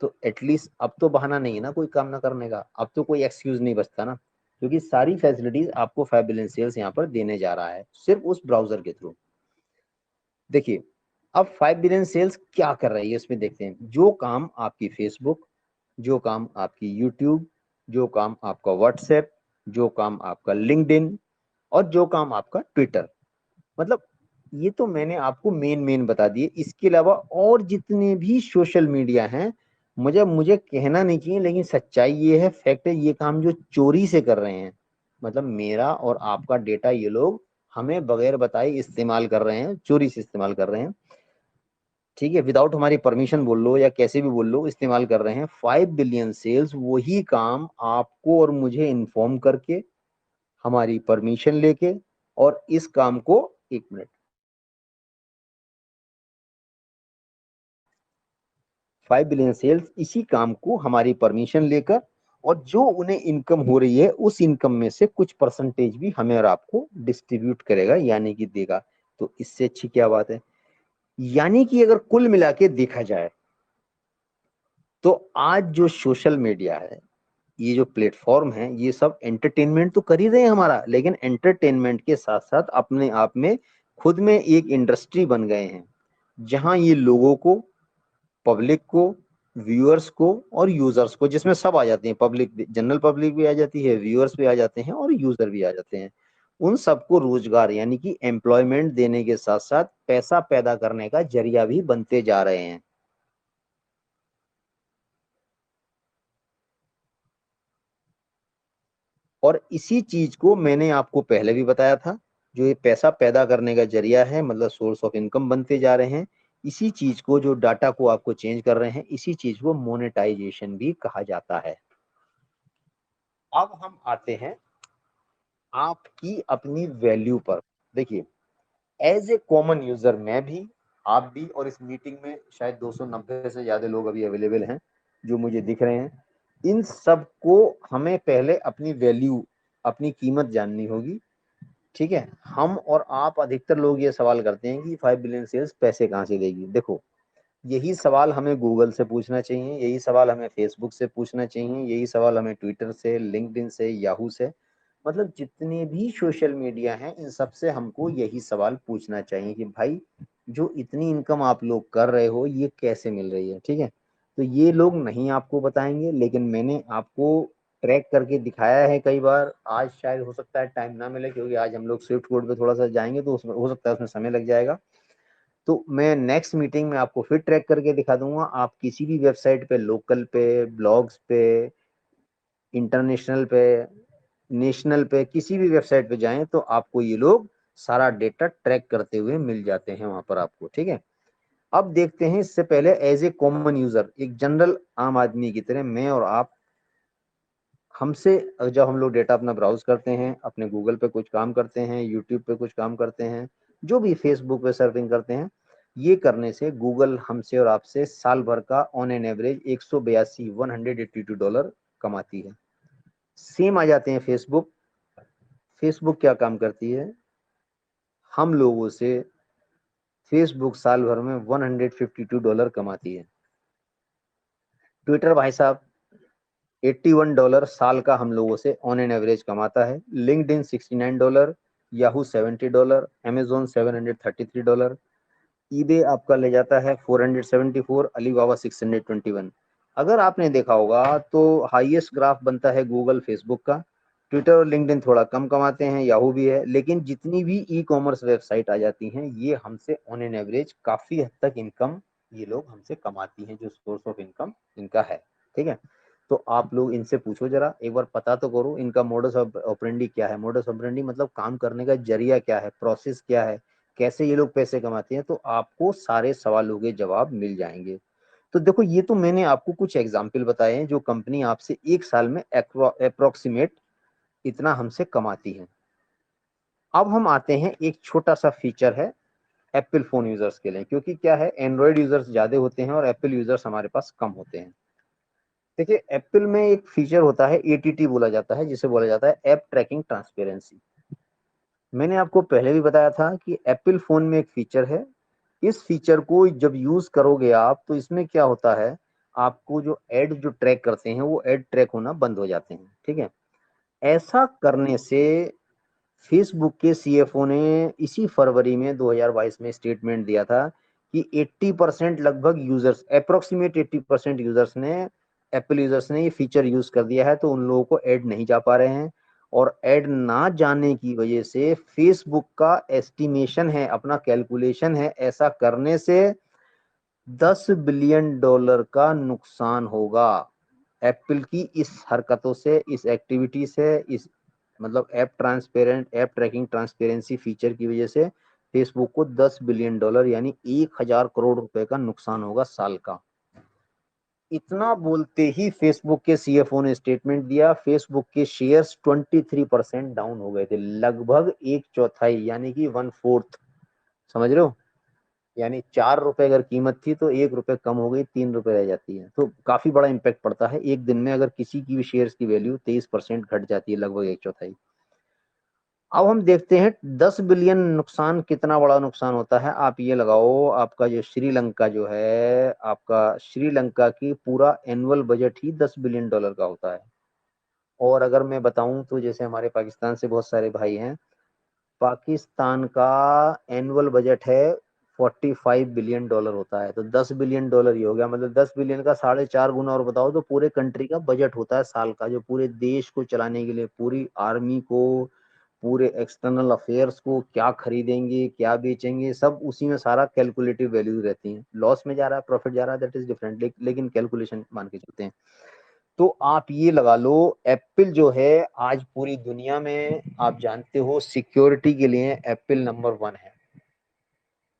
तो एटलीस्ट अब तो बहाना नहीं है ना कोई काम ना करने का, अब तो कोई एक्सक्यूज नहीं बचता ना, क्योंकि सारी फैसिलिटीज आपको 5 बिलियन सेल्स यहाँ पर देने जा रहा है सिर्फ उस ब्राउजर के थ्रू। देखिए अब 5 बिलियन सेल्स क्या कर रही है इसमें देखते हैं। जो काम आपकी फेसबुक, जो काम आपकी यूट्यूब, जो काम आपका व्हाट्सएप, जो काम आपका लिंक्डइन और जो काम आपका ट्विटर, मतलब ये तो मैंने आपको मेन बता दिए। इसके अलावा और जितने भी सोशल मीडिया हैं, मुझे मुझे कहना नहीं चाहिए लेकिन सच्चाई ये है, फैक्ट है, ये काम जो चोरी से कर रहे हैं, मतलब मेरा और आपका डेटा ये लोग हमें बगैर बताए इस्तेमाल कर रहे हैं, चोरी से इस्तेमाल कर रहे हैं, ठीक है, विदाउट हमारी परमिशन बोल लो या कैसे भी बोल लो, इस्तेमाल कर रहे हैं। 5 बिलियन सेल्स वही काम आपको और मुझे इन्फॉर्म करके, हमारी परमिशन लेके, और इस काम को, एक मिनट, 5 बिलियन सेल्स इसी काम को हमारी परमिशन लेकर, और जो उन्हें इनकम हो रही है उस इनकम में से कुछ परसेंटेज भी हमें और आपको डिस्ट्रीब्यूट करेगा, यानी कि देगा। तो इससे अच्छी क्या बात है। यानी कि अगर कुल मिला के देखा जाए तो आज जो सोशल मीडिया है, ये जो प्लेटफॉर्म है, ये सब एंटरटेनमेंट तो कर ही रहे हैं हमारा, लेकिन एंटरटेनमेंट के साथ साथ अपने आप में खुद में एक इंडस्ट्री बन गए हैं, जहां ये लोगों को, पब्लिक को, व्यूअर्स को और यूजर्स को, जिसमें सब आ जाते हैं, पब्लिक, जनरल पब्लिक भी आ जाती है, व्यूअर्स भी आ जाते हैं और यूजर भी आ जाते हैं, उन सबको रोजगार यानी कि एम्प्लॉयमेंट देने के साथ साथ पैसा पैदा करने का जरिया भी बनते जा रहे हैं। और इसी चीज को मैंने आपको पहले भी बताया था, जो ये पैसा पैदा करने का जरिया है, मतलब सोर्स ऑफ इनकम बनते जा रहे हैं, इसी चीज को, जो डाटा को आपको चेंज कर रहे हैं, इसी चीज को मोनेटाइजेशन भी कहा जाता है। अब हम आते हैं आपकी अपनी वैल्यू पर। देखिए एज ए कॉमन यूजर, मैं भी, आप भी, और इस मीटिंग में शायद 290 से ज्यादा लोग अभी अवेलेबल हैं जो मुझे दिख रहे हैं, इन सब को हमें पहले अपनी वैल्यू, अपनी कीमत जाननी होगी, ठीक है। हम और आप, अधिकतर लोग ये सवाल करते हैं कि 5 बिलियन सेल्स पैसे कहाँ से देगी। देखो यही सवाल हमें गूगल से पूछना चाहिए, यही सवाल हमें फेसबुक से पूछना चाहिए, यही सवाल हमें ट्विटर से, लिंक्डइन से, याहू से, मतलब जितने भी सोशल मीडिया हैं, इन सब से हमको यही सवाल पूछना चाहिए कि भाई जो इतनी इनकम आप लोग कर रहे हो ये कैसे मिल रही है, ठीक है। तो ये लोग नहीं आपको बताएंगे, लेकिन मैंने आपको ट्रैक करके दिखाया है कई बार। आज शायद हो सकता है टाइम ना मिले, क्योंकि आज हम लोग स्विफ्ट कोड पे थोड़ा सा जाएंगे, तो उसमें हो सकता है उसमें समय लग जाएगा। तो मैं नेक्स्ट मीटिंग में आपको फिर ट्रैक करके दिखा दूंगा। आप किसी भी वेबसाइट पे, लोकल पे, ब्लॉग्स पे, इंटरनेशनल पे, नेशनल पे, किसी भी वेबसाइट पे जाएं तो आपको ये लोग सारा डेटा ट्रैक करते हुए मिल जाते हैं वहां पर आपको, ठीक है। अब देखते हैं, इससे पहले एज ए कॉमन यूजर, एक जनरल आम आदमी की तरह मैं और आप, हमसे जब हम लोग डेटा अपना ब्राउज करते हैं, अपने गूगल पे कुछ काम करते हैं, यूट्यूब पे कुछ काम करते हैं, जो भी फेसबुक पे सर्फिंग करते हैं, ये करने से गूगल हमसे और आपसे साल भर का ऑन एन एवरेज 182 $182 कमाती है। सेम आ जाते हैं फेसबुक। फेसबुक क्या काम करती है, हम लोगों से फेसबुक साल भर में $152 कमाती है। ट्विटर भाई साहब $81 साल का हम लोगों से ऑन एन एवरेज कमाता है। लिंक्डइन $69, याहू $70, अमेजोन $733, ईबे आपका ले जाता है 474, अलीबाबा 621। अगर आपने देखा होगा तो हाईएस्ट ग्राफ बनता है गूगल फेसबुक का, ट्विटर और लिंक्डइन थोड़ा कम कमाते हैं, याहू भी है, लेकिन जितनी भी ई कॉमर्स वेबसाइट आ जाती हैं ये हमसे ऑन एन एवरेज काफी हद तक इनकम ये लोग हमसे कमाती हैं, जो सोर्स ऑफ इनकम इनका है, ठीक है। तो आप लोग इनसे पूछो, जरा एक बार पता तो करो इनका मोडस ऑपरेंडी क्या है। मोडस ऑपरेंडी मतलब काम करने का जरिया क्या है, प्रोसेस क्या है, कैसे ये लोग पैसे कमाते हैं, तो आपको सारे सवालों के जवाब मिल जाएंगे। तो देखो ये तो मैंने आपको कुछ एग्जाम्पल बताए हैं जो कंपनी आपसे एक साल में अप्रोक्सीमेट इतना हमसे कमाती है। अब हम आते हैं, एक छोटा सा फीचर है एप्पल फोन यूजर्स के लिए, क्योंकि क्या है, एंड्रॉयड यूजर्स ज्यादा होते हैं और एप्पल यूजर्स हमारे पास कम होते हैं। देखिए एप्पल में एक फीचर होता है, एटीटी बोला जाता है, जिसे बोला जाता है ऐप ट्रैकिंग ट्रांसपेरेंसी। मैंने आपको पहले भी बताया था कि एप्पल फोन में एक फीचर है, इस फीचर को जब यूज करोगे आप तो इसमें क्या होता है, आपको जो एड जो ट्रैक करते हैं वो एड ट्रैक होना बंद हो जाते हैं, ठीक है। ऐसा करने से फेसबुक के सीएफओ ने इसी फरवरी में 2022 में स्टेटमेंट दिया था कि 80% लगभग यूजर्स, अप्रोक्सीमेट 80% यूजर्स ने, एप्पल यूजर्स ने ये फीचर यूज कर दिया है, तो उन लोगों को ऐड नहीं जा पा रहे हैं। और ऐड ना जाने की वजह से फेसबुक का एस्टिमेशन है, अपना कैलकुलेशन है, ऐसा करने से $10 बिलियन का नुकसान होगा एप्पल की इस हरकतों से, इस एक्टिविटी से, इस मतलब ऐप ट्रैकिंग ट्रांसपेरेंसी फीचर की वजह से फेसबुक को $10 बिलियन यानी 1,000 करोड़ रुपए का नुकसान होगा साल का। इतना बोलते ही फेसबुक के सीएफओ ने स्टेटमेंट दिया, फेसबुक के शेयर्स 23% डाउन हो गए थे, लगभग एक चौथाई, यानी कि 1/4। समझ रहे हो, यानी ₹4 अगर कीमत थी तो ₹1 कम हो गई, ₹3 रह जाती है। तो काफी बड़ा इंपैक्ट पड़ता है एक दिन में, अगर किसी की भी शेयर्स की वैल्यू 23% घट जाती है, लगभग एक चौथाई। अब हम देखते हैं 10 बिलियन नुकसान कितना बड़ा नुकसान होता है। आप ये लगाओ, आपका जो श्रीलंका जो है, आपका श्रीलंका की पूरा एनुअल बजट ही $10 बिलियन का होता है। और अगर मैं बताऊं तो जैसे हमारे पाकिस्तान से बहुत सारे भाई हैं, पाकिस्तान का एनुअल बजट है $45 बिलियन होता है, तो $10 बिलियन ये हो गया, मतलब 10 बिलियन का 4.5 गुना। और बताओ तो पूरे कंट्री का बजट होता है साल का, जो पूरे देश को चलाने के लिए, पूरी आर्मी को, पूरे एक्सटर्नल अफेयर्स को, क्या खरीदेंगे क्या बेचेंगे, सब उसी में सारा कैलकुलेटिव वैल्यू रहती है। लॉस में जा रहा है प्रॉफिट जा रहा है दैट इज डिफरेंट, लेकिन कैलकुलेशन मान के चलते हैं। तो आप ये लगा लो, एप्पल जो है आज पूरी दुनिया में, आप जानते हो, सिक्योरिटी के लिए एप्पल नंबर 1 है।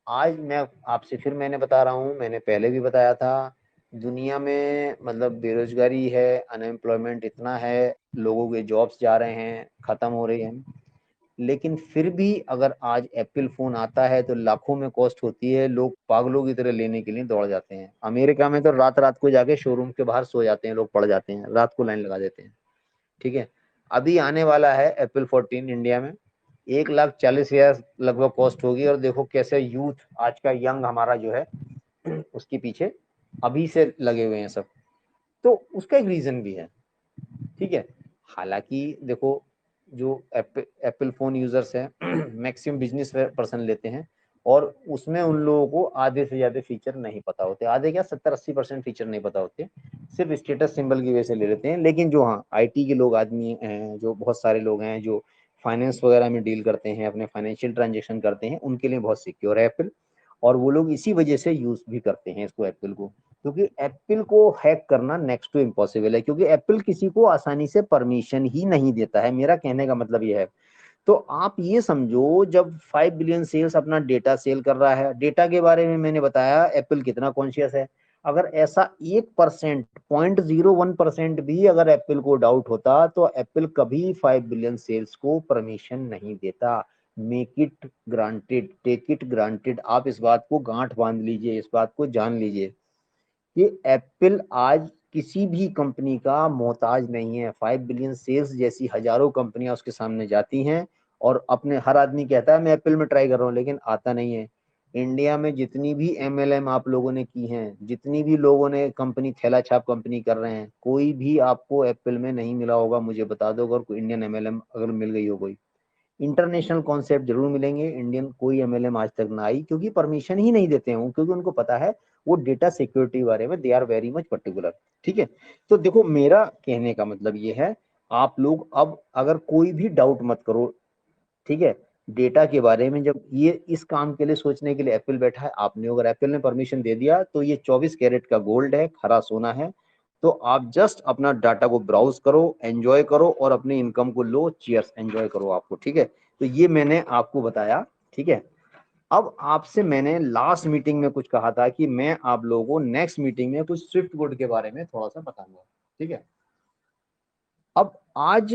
आज मैं आपसे फिर मैंने बता रहा हूँ, मैंने पहले भी बताया था, दुनिया में मतलब बेरोजगारी है, अनएम्प्लॉयमेंट इतना है, लोगों के जॉब्स जा रहे हैं, खत्म हो रही हैं, लेकिन फिर भी अगर आज एप्पल फोन आता है तो लाखों में कॉस्ट होती है, लोग पागलों की तरह लेने के लिए दौड़ जाते हैं। अमेरिका में तो रात रात को जाके शोरूम के बाहर सो जाते हैं लोग, पड़ जाते हैं, रात को लाइन लगा देते हैं। ठीक है, अभी आने वाला है एप्पल 14 इंडिया में, 1,40,000 लगभग कॉस्ट होगी। और देखो कैसे यूथ आज का यंग हमारा जो है उसके पीछे अभी से लगे हुए हैं सब। तो उसका एक रीजन भी है। ठीक है, हालांकि देखो, जो एप्पल फोन यूजर्स हैं मैक्सिमम बिजनेस पर्सन लेते हैं, और उसमें उन लोगों को आधे से ज्यादा फीचर नहीं पता होते, आधे क्या 70-80% फीचर नहीं पता होते, सिर्फ स्टेटस सिंबल की वजह से ले लेते हैं। लेकिन जो हाँ आईटी के लोग आदमी हैं, जो बहुत सारे लोग हैं जो फाइनेंस वगैरह में डील करते हैं, अपने फाइनेंशियल ट्रांजेक्शन करते हैं, उनके लिए बहुत सिक्योर है एप्पल। और वो लोग इसी वजह से यूज भी करते हैं इसको, एप्पल को, क्योंकि एप्पल को हैक करना नेक्स्ट टू इम्पॉसिबल है, क्योंकि एप्पल किसी को आसानी से परमिशन ही नहीं देता है। मेरा कहने का मतलब ये है। तो आप ये समझो, जब 5 बिलियन सेल्स अपना डेटा सेल कर रहा है, डेटा के बारे में मैंने बताया एप्पल कितना कॉन्शियस है। अगर ऐसा 1%, 0.01% भी अगर एप्पल को डाउट होता तो एप्पल कभी 5 बिलियन सेल्स को परमिशन नहीं देता। Make it granted, take it granted, आप इस बात को गांठ बांध लीजिए, इस बात को जान लीजिए कि एप्पल आज किसी भी कंपनी का मोहताज नहीं है। 5 बिलियन सेल्स जैसी हजारों कंपनियां उसके सामने जाती हैं, और अपने हर आदमी कहता है मैं एप्पल में ट्राई कर रहा हूँ, लेकिन आता नहीं है। इंडिया में जितनी भी एमएलएम आप लोगों ने की हैं, जितनी भी लोगों ने कंपनी थैला छाप कंपनी कर रहे हैं, कोई भी आपको एप्पल में नहीं मिला होगा, मुझे बता दो अगर कोई इंडियन एमएलएम अगर मिल गई हो कोई। इंटरनेशनल कॉन्सेप्ट जरूर मिलेंगे, इंडियन कोई एमएलएम आज तक ना आई, क्योंकि परमिशन ही नहीं देते हैं, क्योंकि उनको पता है वो डेटा सिक्योरिटी बारे में they are very much particular. ठीक है, तो देखो मेरा कहने का मतलब ये है, आप लोग अब अगर कोई भी डाउट मत करो। ठीक है, डेटा के बारे में जब ये इस काम के लिए सोचने के लिए एप्पल बैठा है, आपने अगर एप्पल ने परमिशन दे दिया तो ये 24 कैरेट का गोल्ड है, खरा सोना है। तो आप जस्ट अपना डाटा को ब्राउज करो, एंजॉय करो, और अपनी इनकम को लो, चीयर्स, एंजॉय करो आपको। ठीक है, तो ये मैंने आपको बताया। ठीक है, अब आपसे मैंने लास्ट मीटिंग में कुछ कहा था कि मैं आप लोगों को नेक्स्ट मीटिंग में कुछ स्विफ्ट कोड के बारे में थोड़ा सा बताऊंगा। ठीक है, अब आज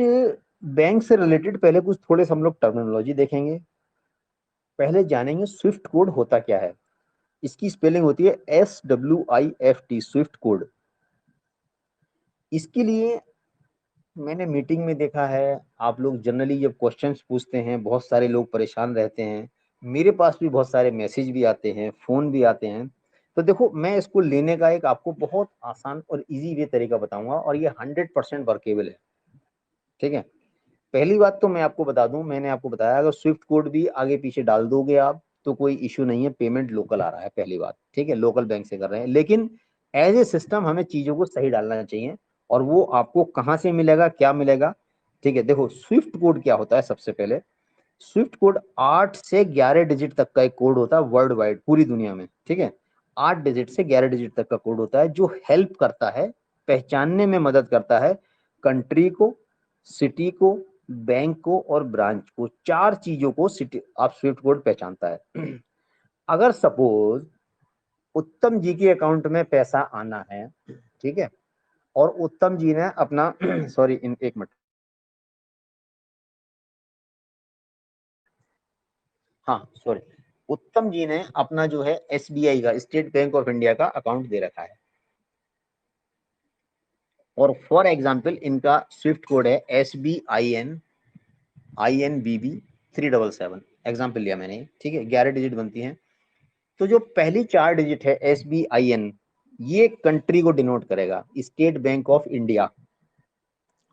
बैंक से रिलेटेड पहले कुछ थोड़े से हम लोग टर्मिनोलॉजी देखेंगे। पहले जानेंगे स्विफ्ट कोड होता क्या है। इसकी स्पेलिंग होती है SWIFT, स्विफ्ट कोड। इसके लिए मैंने मीटिंग में देखा है, आप लोग जनरली जब क्वेश्चंस पूछते हैं, बहुत सारे लोग परेशान रहते हैं, मेरे पास भी बहुत सारे मैसेज भी आते हैं, फोन भी आते हैं। तो देखो, मैं इसको लेने का एक आपको बहुत आसान और इजी वे तरीका बताऊंगा, और ये 100% वर्केबल है। ठीक है, पहली बात तो मैं आपको बता दूं, मैंने आपको बताया अगर स्विफ्ट कोड भी आगे पीछे डाल दोगे आप तो कोई इश्यू नहीं है, पेमेंट लोकल आ रहा है पहली बात, ठीक है, लोकल बैंक से कर रहे हैं। लेकिन एज ए सिस्टम हमें चीजों को सही डालना चाहिए, और वो आपको कहाँ से मिलेगा, क्या मिलेगा, ठीक है। देखो स्विफ्ट कोड क्या होता है, सबसे पहले स्विफ्ट कोड 8 से 11 डिजिट तक का एक कोड होता है वर्ल्ड वाइड पूरी दुनिया में, ठीक है। 8 डिजिट से 11 डिजिट तक का कोड होता है जो हेल्प करता है, पहचानने में मदद करता है कंट्री को, सिटी को, बैंक को और ब्रांच को, चार चीजों को सिटी आप स्विफ्ट कोड पहचानता है। अगर सपोज उत्तम जी के अकाउंट में पैसा आना है, ठीक है, और उत्तम जी ने अपना सॉरी इन एक मिनट, हाँ सॉरी, उत्तम जी ने अपना जो है एसबीआई का, स्टेट बैंक ऑफ इंडिया का अकाउंट दे रखा है, और फॉर एग्जाम्पल इनका स्विफ्ट कोड है SBIN INBB 377, एग्जाम्पल लिया मैंने, ठीक है, 11 डिजिट बनती हैं। तो जो पहली 4 डिजिट है SBIN, ये कंट्री को डिनोट करेगा, स्टेट बैंक ऑफ इंडिया,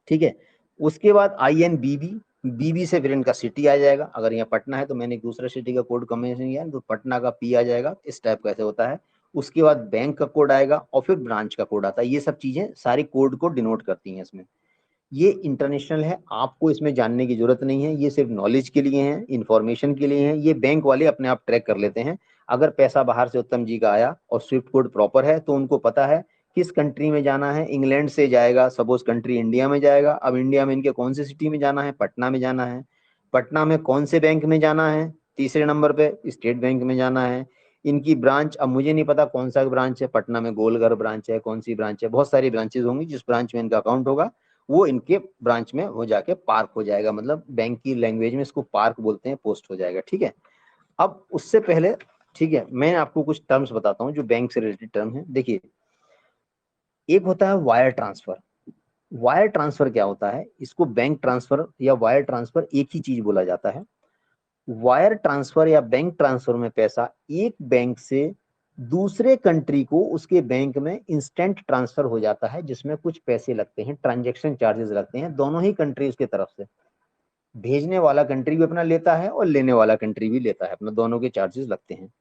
ठीक है। उसके बाद INBB, बीबी से फिर इनका सिटी आ जाएगा, अगर यहाँ पटना है तो मैंने एक दूसरा सिटी का कोड कमेंशन किया तो पटना का P आ जाएगा, इस टाइप का ऐसे होता है। उसके बाद बैंक का कोड आएगा और फिर ब्रांच का कोड आता है, ये सब चीजें सारी कोड को डिनोट करती हैं इसमें। ये इंटरनेशनल है, आपको इसमें जानने की जरूरत नहीं है, ये सिर्फ नॉलेज के लिए है, इंफॉर्मेशन के लिए है, ये बैंक वाले अपने आप ट्रैक कर लेते हैं। अगर पैसा बाहर से उत्तम जी का आया और स्विफ्ट कोड प्रॉपर है तो उनको पता है किस कंट्री में जाना है, इंग्लैंड से जाएगा सपोज कंट्री, इंडिया में जाएगा, अब इंडिया में इनके कौन सी सिटी में जाना है, पटना में जाना है, पटना में कौन से बैंक में जाना है, तीसरे नंबर पे स्टेट बैंक में जाना है। इनकी ब्रांच, अब मुझे नहीं पता कौन सा ब्रांच है, पटना में गोलघर ब्रांच है, कौन सी ब्रांच है, बहुत सारी ब्रांचेज होंगी, जिस ब्रांच में इनका अकाउंट होगा वो इनके ब्रांच में हो जाके पार्क हो जाएगा, मतलब बैंक की लैंग्वेज में इसको पार्क बोलते हैं, पोस्ट हो जाएगा, ठीक है। अब उससे पहले, ठीक है, मैं आपको कुछ टर्म्स बताता हूँ जो बैंक से रिलेटेड टर्म है। देखिए एक होता है वायर ट्रांसफर। वायर ट्रांसफर क्या होता है, इसको बैंक ट्रांसफर या वायर ट्रांसफर एक ही चीज बोला जाता है। वायर ट्रांसफर या बैंक ट्रांसफर में पैसा एक बैंक से दूसरे कंट्री को उसके बैंक में इंस्टेंट ट्रांसफर हो जाता है, जिसमें कुछ पैसे लगते हैं, ट्रांजैक्शन चार्जेस लगते हैं दोनों ही कंट्रीज की तरफ से। भेजने वाला कंट्री भी अपना लेता है और लेने वाला कंट्री भी लेता है अपना, दोनों के चार्जेस लगते हैं।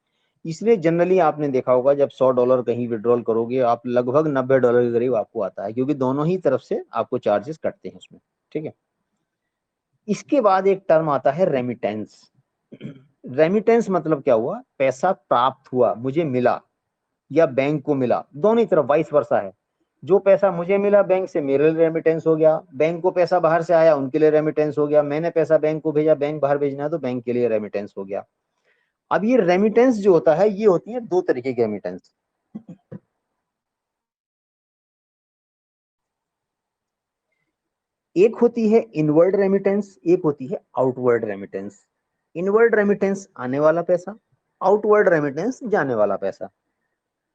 इसलिए जनरली आपने देखा होगा जब $100 कहीं विड्रॉल करोगे आप लगभग $90 के करीब आपको आता है, क्योंकि दोनों ही तरफ से आपको चार्जेस कटते हैं उसमें, ठीक है। इसके बाद एक टर्म आता है रेमिटेंस। रेमिटेंस मतलब क्या हुआ, पैसा प्राप्त हुआ, मुझे मिला या बैंक को मिला, दोनों ही तरफ वाइस वर्सा है। जो पैसा मुझे मिला बैंक से मेरे लिए रेमिटेंस हो गया, बैंक को पैसा बाहर से आया उनके लिए रेमिटेंस हो गया, मैंने पैसा बैंक को भेजा, बैंक बाहर भेजना है तो बैंक के लिए रेमिटेंस हो गया। अब ये रेमिटेंस जो होता है ये होती है दो तरीके की रेमिटेंस। एक होती है इनवर्ड रेमिटेंस, एक होती है आउटवर्ड रेमिटेंस। इनवर्ड रेमिटेंस आने वाला पैसा, आउटवर्ड रेमिटेंस जाने वाला पैसा।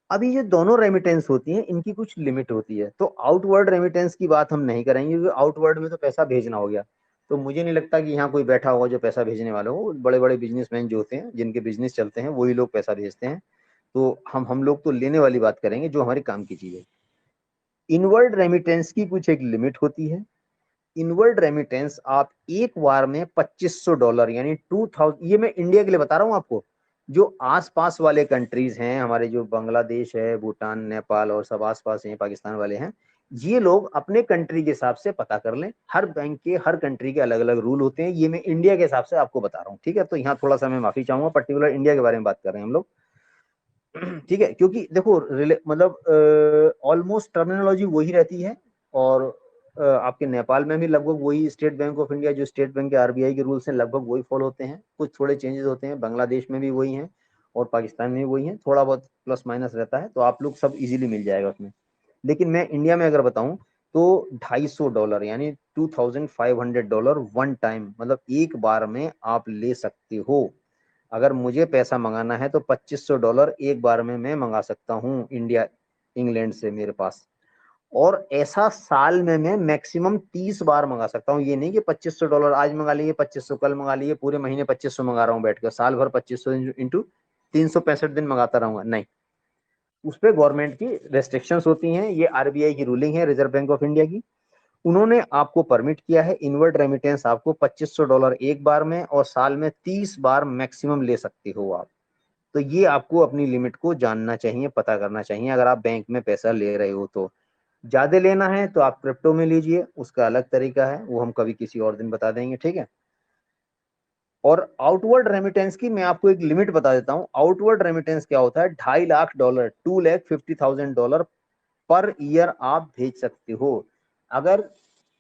अभी ये दोनों रेमिटेंस होती हैं इनकी कुछ लिमिट होती है, तो आउटवर्ड रेमिटेंस की बात हम नहीं करेंगे क्योंकि आउटवर्ड में तो पैसा भेजना हो गया। तो मुझे नहीं लगता कि यहाँ कोई बैठा होगा जो पैसा भेजने वाला हो, बड़े बड़े बिजनेसमैन जो होते हैं जिनके बिजनेस चलते हैं वही लोग पैसा भेजते हैं। तो हम लोग तो लेने वाली बात करेंगे जो हमारे काम की चीज है। इनवर्ड रेमिटेंस की कुछ एक लिमिट होती है। इनवर्ड रेमिटेंस आप एक बार में $2500 यानी 2000, ये मैं इंडिया के लिए बता रहा हूँ आपको, जो आसपास वाले कंट्रीज हैं हमारे, जो बांग्लादेश है, भूटान, नेपाल और सब आसपास हैं, पाकिस्तान वाले हैं, ये लोग अपने कंट्री के हिसाब से पता कर लें, हर बैंक के हर कंट्री के अलग अलग रूल होते हैं, ये मैं इंडिया के हिसाब से आपको बता रहा हूँ, ठीक है। तो यहाँ थोड़ा सा मैं माफी चाहूंगा, पर्टिकुलर इंडिया के बारे में बात कर रहे हैं हम लोग। ठीक है, क्योंकि देखो मतलब ऑलमोस्ट टर्मिनोलॉजी वही रहती है, और आपके नेपाल में भी लगभग वही, स्टेट बैंक ऑफ इंडिया जो स्टेट बैंक के आरबीआई के रूल्स हैं लगभग वही फॉलो होते हैं, कुछ थोड़े चेंजेस होते हैं, बांग्लादेश में भी वही हैं और पाकिस्तान में भी वही हैं, थोड़ा बहुत प्लस माइनस रहता है, तो आप लोग सब इजीली मिल जाएगा उसमें। लेकिन मैं इंडिया में अगर बताऊं तो $250 यानी $2500 वन टाइम, मतलब एक बार में आप ले सकते हो। अगर मुझे पैसा मंगाना है तो $2500 एक बार में मैं मंगा सकता हूँ इंडिया, इंग्लैंड से मेरे पास। और ऐसा साल में मैं मैक्सिमम 30 बार मंगा सकता हूँ, ये नहीं कि $2500 आज मंगा लिए, 2500 कल मंगा लिए, पूरे महीने 2500 मंगा रहा हूँ बैठ कर, साल भर 2500 इंटू 365 दिन मंगाता रहूंगा, नहीं। उस पर गवर्नमेंट की रेस्ट्रिक्शंस होती हैं, ये आरबीआई की रूलिंग है, रिजर्व बैंक ऑफ इंडिया की। उन्होंने आपको परमिट किया है इनवर्ड रेमिटेंस आपको $2500 एक बार में और साल में 30 बार मैक्सिमम ले सकते हो आप। तो ये आपको अपनी लिमिट को जानना चाहिए, पता करना चाहिए अगर आप बैंक में पैसा ले रहे हो। तो ज्यादा लेना है तो आप क्रिप्टो में लीजिए, उसका अलग तरीका है, वो हम कभी किसी और दिन बता देंगे, ठीक है। और आउटवर्ड रेमिटेंस की मैं आपको एक लिमिट बता देता हूं। आउटवर्ड रेमिटेंस क्या होता है, $2.5 लाख, $2,50,000 पर ईयर आप भेज सकते हो। अगर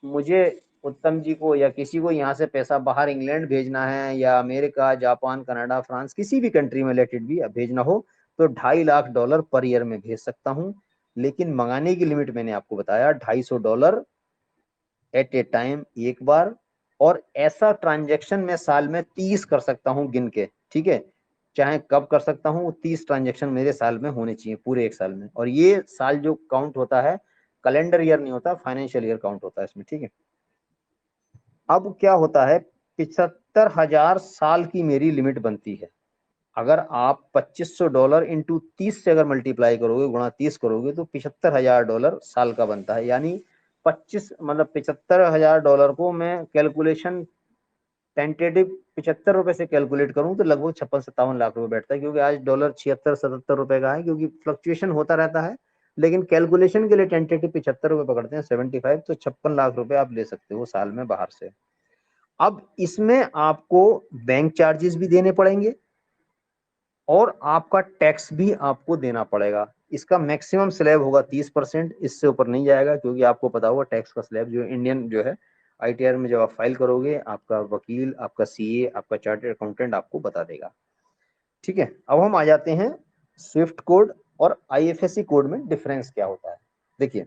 मुझे उत्तम जी को या किसी को यहाँ से पैसा बाहर इंग्लैंड भेजना है या अमेरिका, जापान, कनाडा, फ्रांस, किसी भी कंट्री में लेट इट भी भेजना हो तो $2.5 लाख पर ईयर में भेज सकता हूँ। लेकिन मंगाने की लिमिट मैंने आपको बताया $250 एट ए टाइम एक बार। और ऐसा ट्रांजेक्शन मैं साल में 30 कर सकता हूँ गिन के, ठीक है। चाहे कब कर सकता हूँ, 30 ट्रांजेक्शन मेरे साल में होने चाहिए पूरे एक साल में। और ये साल जो काउंट होता है कैलेंडर ईयर नहीं होता, फाइनेंशियल ईयर काउंट होता है इसमें, ठीक है। अब क्या होता है, 75,000 साल की मेरी लिमिट बनती है। अगर आप $2500 इंटू 30 से अगर मल्टीप्लाई करोगे, गुणा 30 करोगे तो $75,000 साल का बनता है। यानी 25 मतलब $75,000 को मैं कैलकुलेशन टेंटेटिव ₹75 से कैलकुलेट करूं तो लगभग 56-57 लाख रुपए बैठता है, क्योंकि आज डॉलर 76-77 रुपए का है, क्योंकि फ्लक्चुएशन होता रहता है। लेकिन कैलकुलेशन के लिए टेंटेटिव ₹75 पकड़ते हैं, 75, तो 56 लाख रुपए आप ले सकते हो साल में बाहर से। अब इसमें आपको बैंक चार्जेस भी देने पड़ेंगे और आपका टैक्स भी आपको देना पड़ेगा। इसका मैक्सिमम स्लैब होगा 30%, इससे ऊपर नहीं जाएगा, क्योंकि आपको पता होगा टैक्स का स्लैब जो इंडियन जो है आईटीआर में जब आप फाइल करोगे, आपका वकील, आपका सीए, आपका चार्टर्ड अकाउंटेंट आपको बता देगा, ठीक है। अब हम आ जाते हैं स्विफ्ट कोड और आईएफएससी कोड में डिफरेंस क्या होता है। देखिए,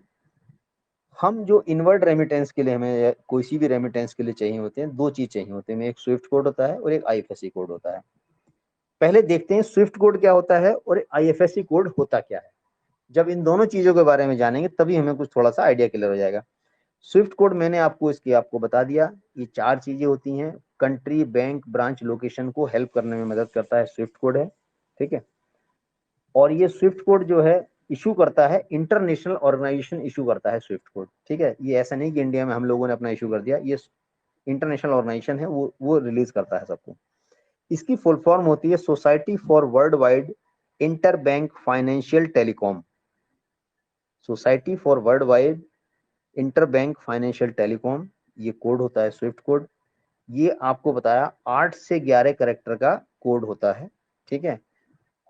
हम जो इनवर्ड रेमिटेंस के लिए हमें कोई सी भी रेमिटेंस के लिए चाहिए होते हैं, दो चीज चाहिए होते हैं, एक स्विफ्ट कोड होता है और एक आईएफएससी कोड होता है। पहले देखते हैं स्विफ्ट कोड क्या होता है और आईएफएससी कोड होता क्या है। जब इन दोनों चीजों के बारे में जानेंगे तभी हमें कुछ थोड़ा सा आइडिया क्लियर हो जाएगा। स्विफ्ट कोड मैंने आपको इसकी आपको बता दिया, ये चार चीजें होती हैं। कंट्री, बैंक, ब्रांच, लोकेशन को हेल्प करने में मदद करता है स्विफ्ट कोड है, ठीक है। और ये स्विफ्ट कोड जो है इशू करता है इंटरनेशनल ऑर्गेनाइजेशन, इशू करता है स्विफ्ट कोड, ठीक है। ये ऐसा नहीं कि इंडिया में हम लोगों ने अपना इशू कर दिया, ये इंटरनेशनल ऑर्गेनाइजेशन है, वो रिलीज करता है सबको। इसकी फुल फॉर्म होती है society for world wide inter bank financial telecom. Society for world wide inter bank financial telecom, ये कोड होता है स्विफ्ट कोड। ये आपको बताया 8 से 11 करेक्टर का कोड होता है, ठीक है।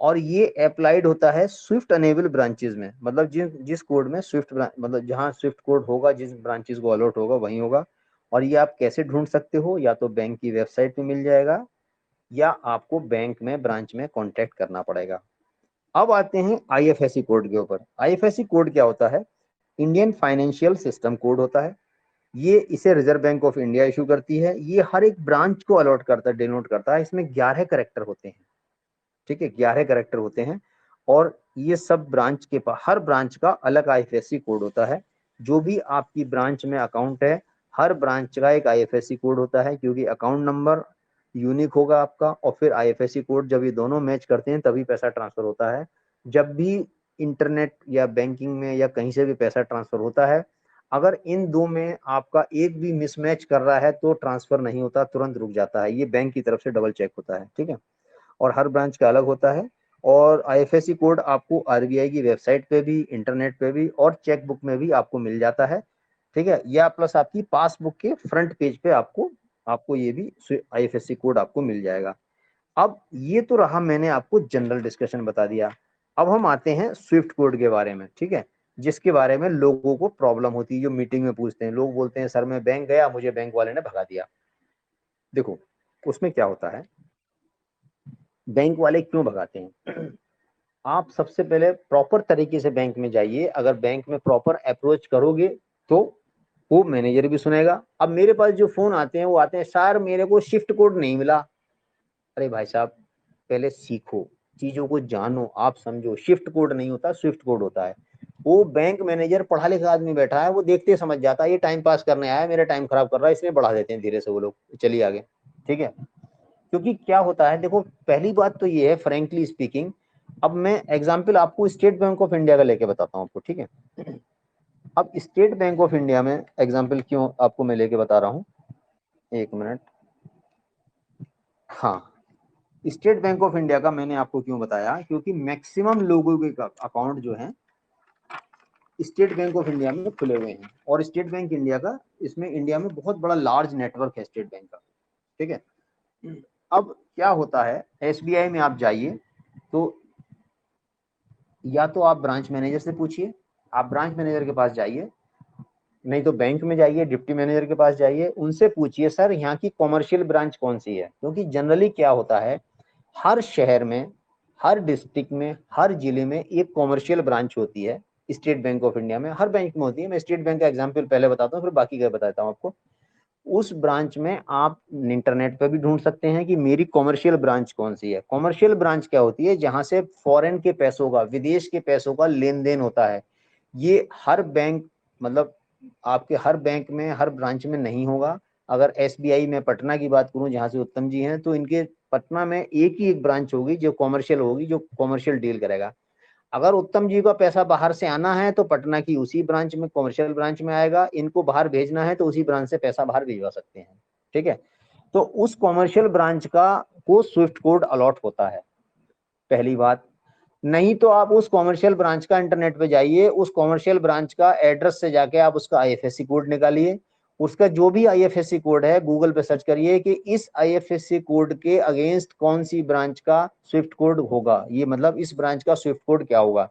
और ये अप्लाइड होता है स्विफ्ट अनेबल ब्रांचेस में, मतलब जिस कोड में स्विफ्ट मतलब जहां स्विफ्ट कोड होगा, जिस ब्रांचेस को अलॉट होगा वहीं होगा। और ये आप कैसे ढूंढ सकते हो, या तो बैंक की वेबसाइट पे मिल जाएगा या आपको बैंक में ब्रांच में कांटेक्ट करना पड़ेगा। अब आते हैं आईएफएससी कोड के ऊपर। आईएफएससी कोड क्या होता है, इंडियन फाइनेंशियल सिस्टम कोड होता है। ये इसे reserve bank of India issue करती है। ये हर एक ब्रांच को अलॉट करता है, डिनोट करता है। इसमें 11 करेक्टर होते हैं, ठीक है, 11 करेक्टर होते हैं। और ये सब ब्रांच के पास, हर ब्रांच का अलग आईएफएससी कोड होता है। जो भी आपकी ब्रांच में अकाउंट है, हर ब्रांच का एक आईएफएससी कोड होता है, क्योंकि अकाउंट नंबर यूनिक होगा आपका और फिर आईएफएससी कोड, जब ये दोनों मैच करते हैं तभी पैसा ट्रांसफर होता है। जब भी इंटरनेट या बैंकिंग में या कहीं से भी पैसा ट्रांसफर होता है, अगर इन दो में आपका एक भी मिसमैच कर रहा है तो ट्रांसफर नहीं होता, तुरंत रुक जाता है। ये बैंक की तरफ से डबल चेक होता है, ठीक है। और हर ब्रांच का अलग होता है। और आईएफएससी कोड आपको आरबीआई की वेबसाइट पे भी, इंटरनेट पे भी और चेकबुक में भी आपको मिल जाता है, ठीक है। या प्लस आपकी पासबुक के फ्रंट पेज पे आपको आपको ये भी आईएफएससी कोड आपको मिल जाएगा। अब ये तो रहा, मैंने आपको जनरल डिस्कशन बता दिया। अब हम आते हैं स्विफ्ट कोड के बारे में, ठीक है, जिसके बारे में लोगों को प्रॉब्लम होती है, जो मीटिंग में पूछते हैं। लोग बोलते हैं सर मैं बैंक गया, मुझे बैंक वाले ने भगा दिया। देखो, उसमें क्या होता है, बैंक वाले क्यों भगाते हैं। आप सबसे पहले प्रॉपर तरीके से बैंक में जाइए। अगर बैंक में प्रॉपर अप्रोच करोगे तो वो मैनेजर भी सुनेगा। अब मेरे पास जो फोन आते हैं वो आते हैं, सर मेरे को शिफ्ट कोड नहीं मिला। अरे भाई साहब, पहले सीखो, चीजों को जानो, आप समझो। शिफ्ट कोड नहीं होता, स्विफ्ट कोड होता है। वो बैंक मैनेजर पढ़ा लिखा आदमी बैठा है, वो देखते समझ जाता है ये टाइम पास करने आया है, मेरा टाइम खराब कर रहा है, इसलिए बढ़ा देते हैं धीरे से वो लोग, चलिए आगे, ठीक है। क्योंकि क्या होता है, देखो पहली बात तो ये है फ्रेंकली स्पीकिंग। अब मैं एग्जांपल आपको स्टेट बैंक ऑफ इंडिया का लेके बताता हूँ आपको, ठीक है। अब स्टेट बैंक ऑफ इंडिया में एग्जाम्पल क्यों आपको मैं लेके बता रहा हूँ, एक मिनट। हाँ, स्टेट बैंक ऑफ इंडिया का मैंने आपको क्यों बताया, क्योंकि मैक्सिमम लोगों के अकाउंट जो है स्टेट बैंक ऑफ इंडिया में खुले हुए हैं, और स्टेट बैंक इंडिया का इसमें इंडिया में बहुत बड़ा लार्ज नेटवर्क है स्टेट बैंक का, ठीक है। अब क्या होता है, एसबीआई में आप जाइए तो या तो आप ब्रांच मैनेजर से पूछिए, आप ब्रांच मैनेजर के पास जाइए, नहीं तो बैंक में जाइए, डिप्टी मैनेजर के पास जाइए, उनसे पूछिए सर यहाँ की कॉमर्शियल ब्रांच कौन सी है। क्योंकि जनरली क्या होता है, हर शहर में, हर डिस्ट्रिक्ट में, हर जिले में एक कॉमर्शियल ब्रांच होती है स्टेट बैंक ऑफ इंडिया में, हर बैंक में होती है। मैं स्टेट बैंक का एग्जांपल पहले बताता हूँ, फिर बाकी का बताता हूँ आपको। उस ब्रांच में आप इंटरनेट पर भी ढूंढ सकते हैं कि मेरी कॉमर्शियल ब्रांच कौन सी है। कॉमर्शियल ब्रांच क्या होती है, जहां से फॉरेन के पैसों का, विदेश के पैसों का लेन देन होता है। ये हर बैंक, मतलब आपके हर बैंक में, हर ब्रांच में नहीं होगा। अगर एसबीआई में पटना की बात करूं, जहां से उत्तम जी हैं, तो इनके पटना में एक ही एक ब्रांच होगी जो कॉमर्शियल होगी, जो कॉमर्शियल डील करेगा। अगर उत्तम जी का पैसा बाहर से आना है तो पटना की उसी ब्रांच में, कॉमर्शियल ब्रांच में आएगा। इनको बाहर भेजना है तो उसी ब्रांच से पैसा बाहर भिजवा सकते हैं, ठीक है। तो उस कॉमर्शियल ब्रांच का को स्विफ्ट कोड अलॉट होता है, पहली बात। नहीं तो आप उस कॉमर्शियल ब्रांच का इंटरनेट पे जाइए, उस कॉमर्शियल ब्रांच का एड्रेस से जाके आप उसका आईएफएससी कोड निकालिए। उसका जो भी आईएफएससी कोड है, गूगल पे सर्च करिए कि इस आईएफएससी कोड के अगेंस्ट कौन सी ब्रांच का स्विफ्ट कोड होगा, ये मतलब इस ब्रांच का स्विफ्ट कोड क्या होगा,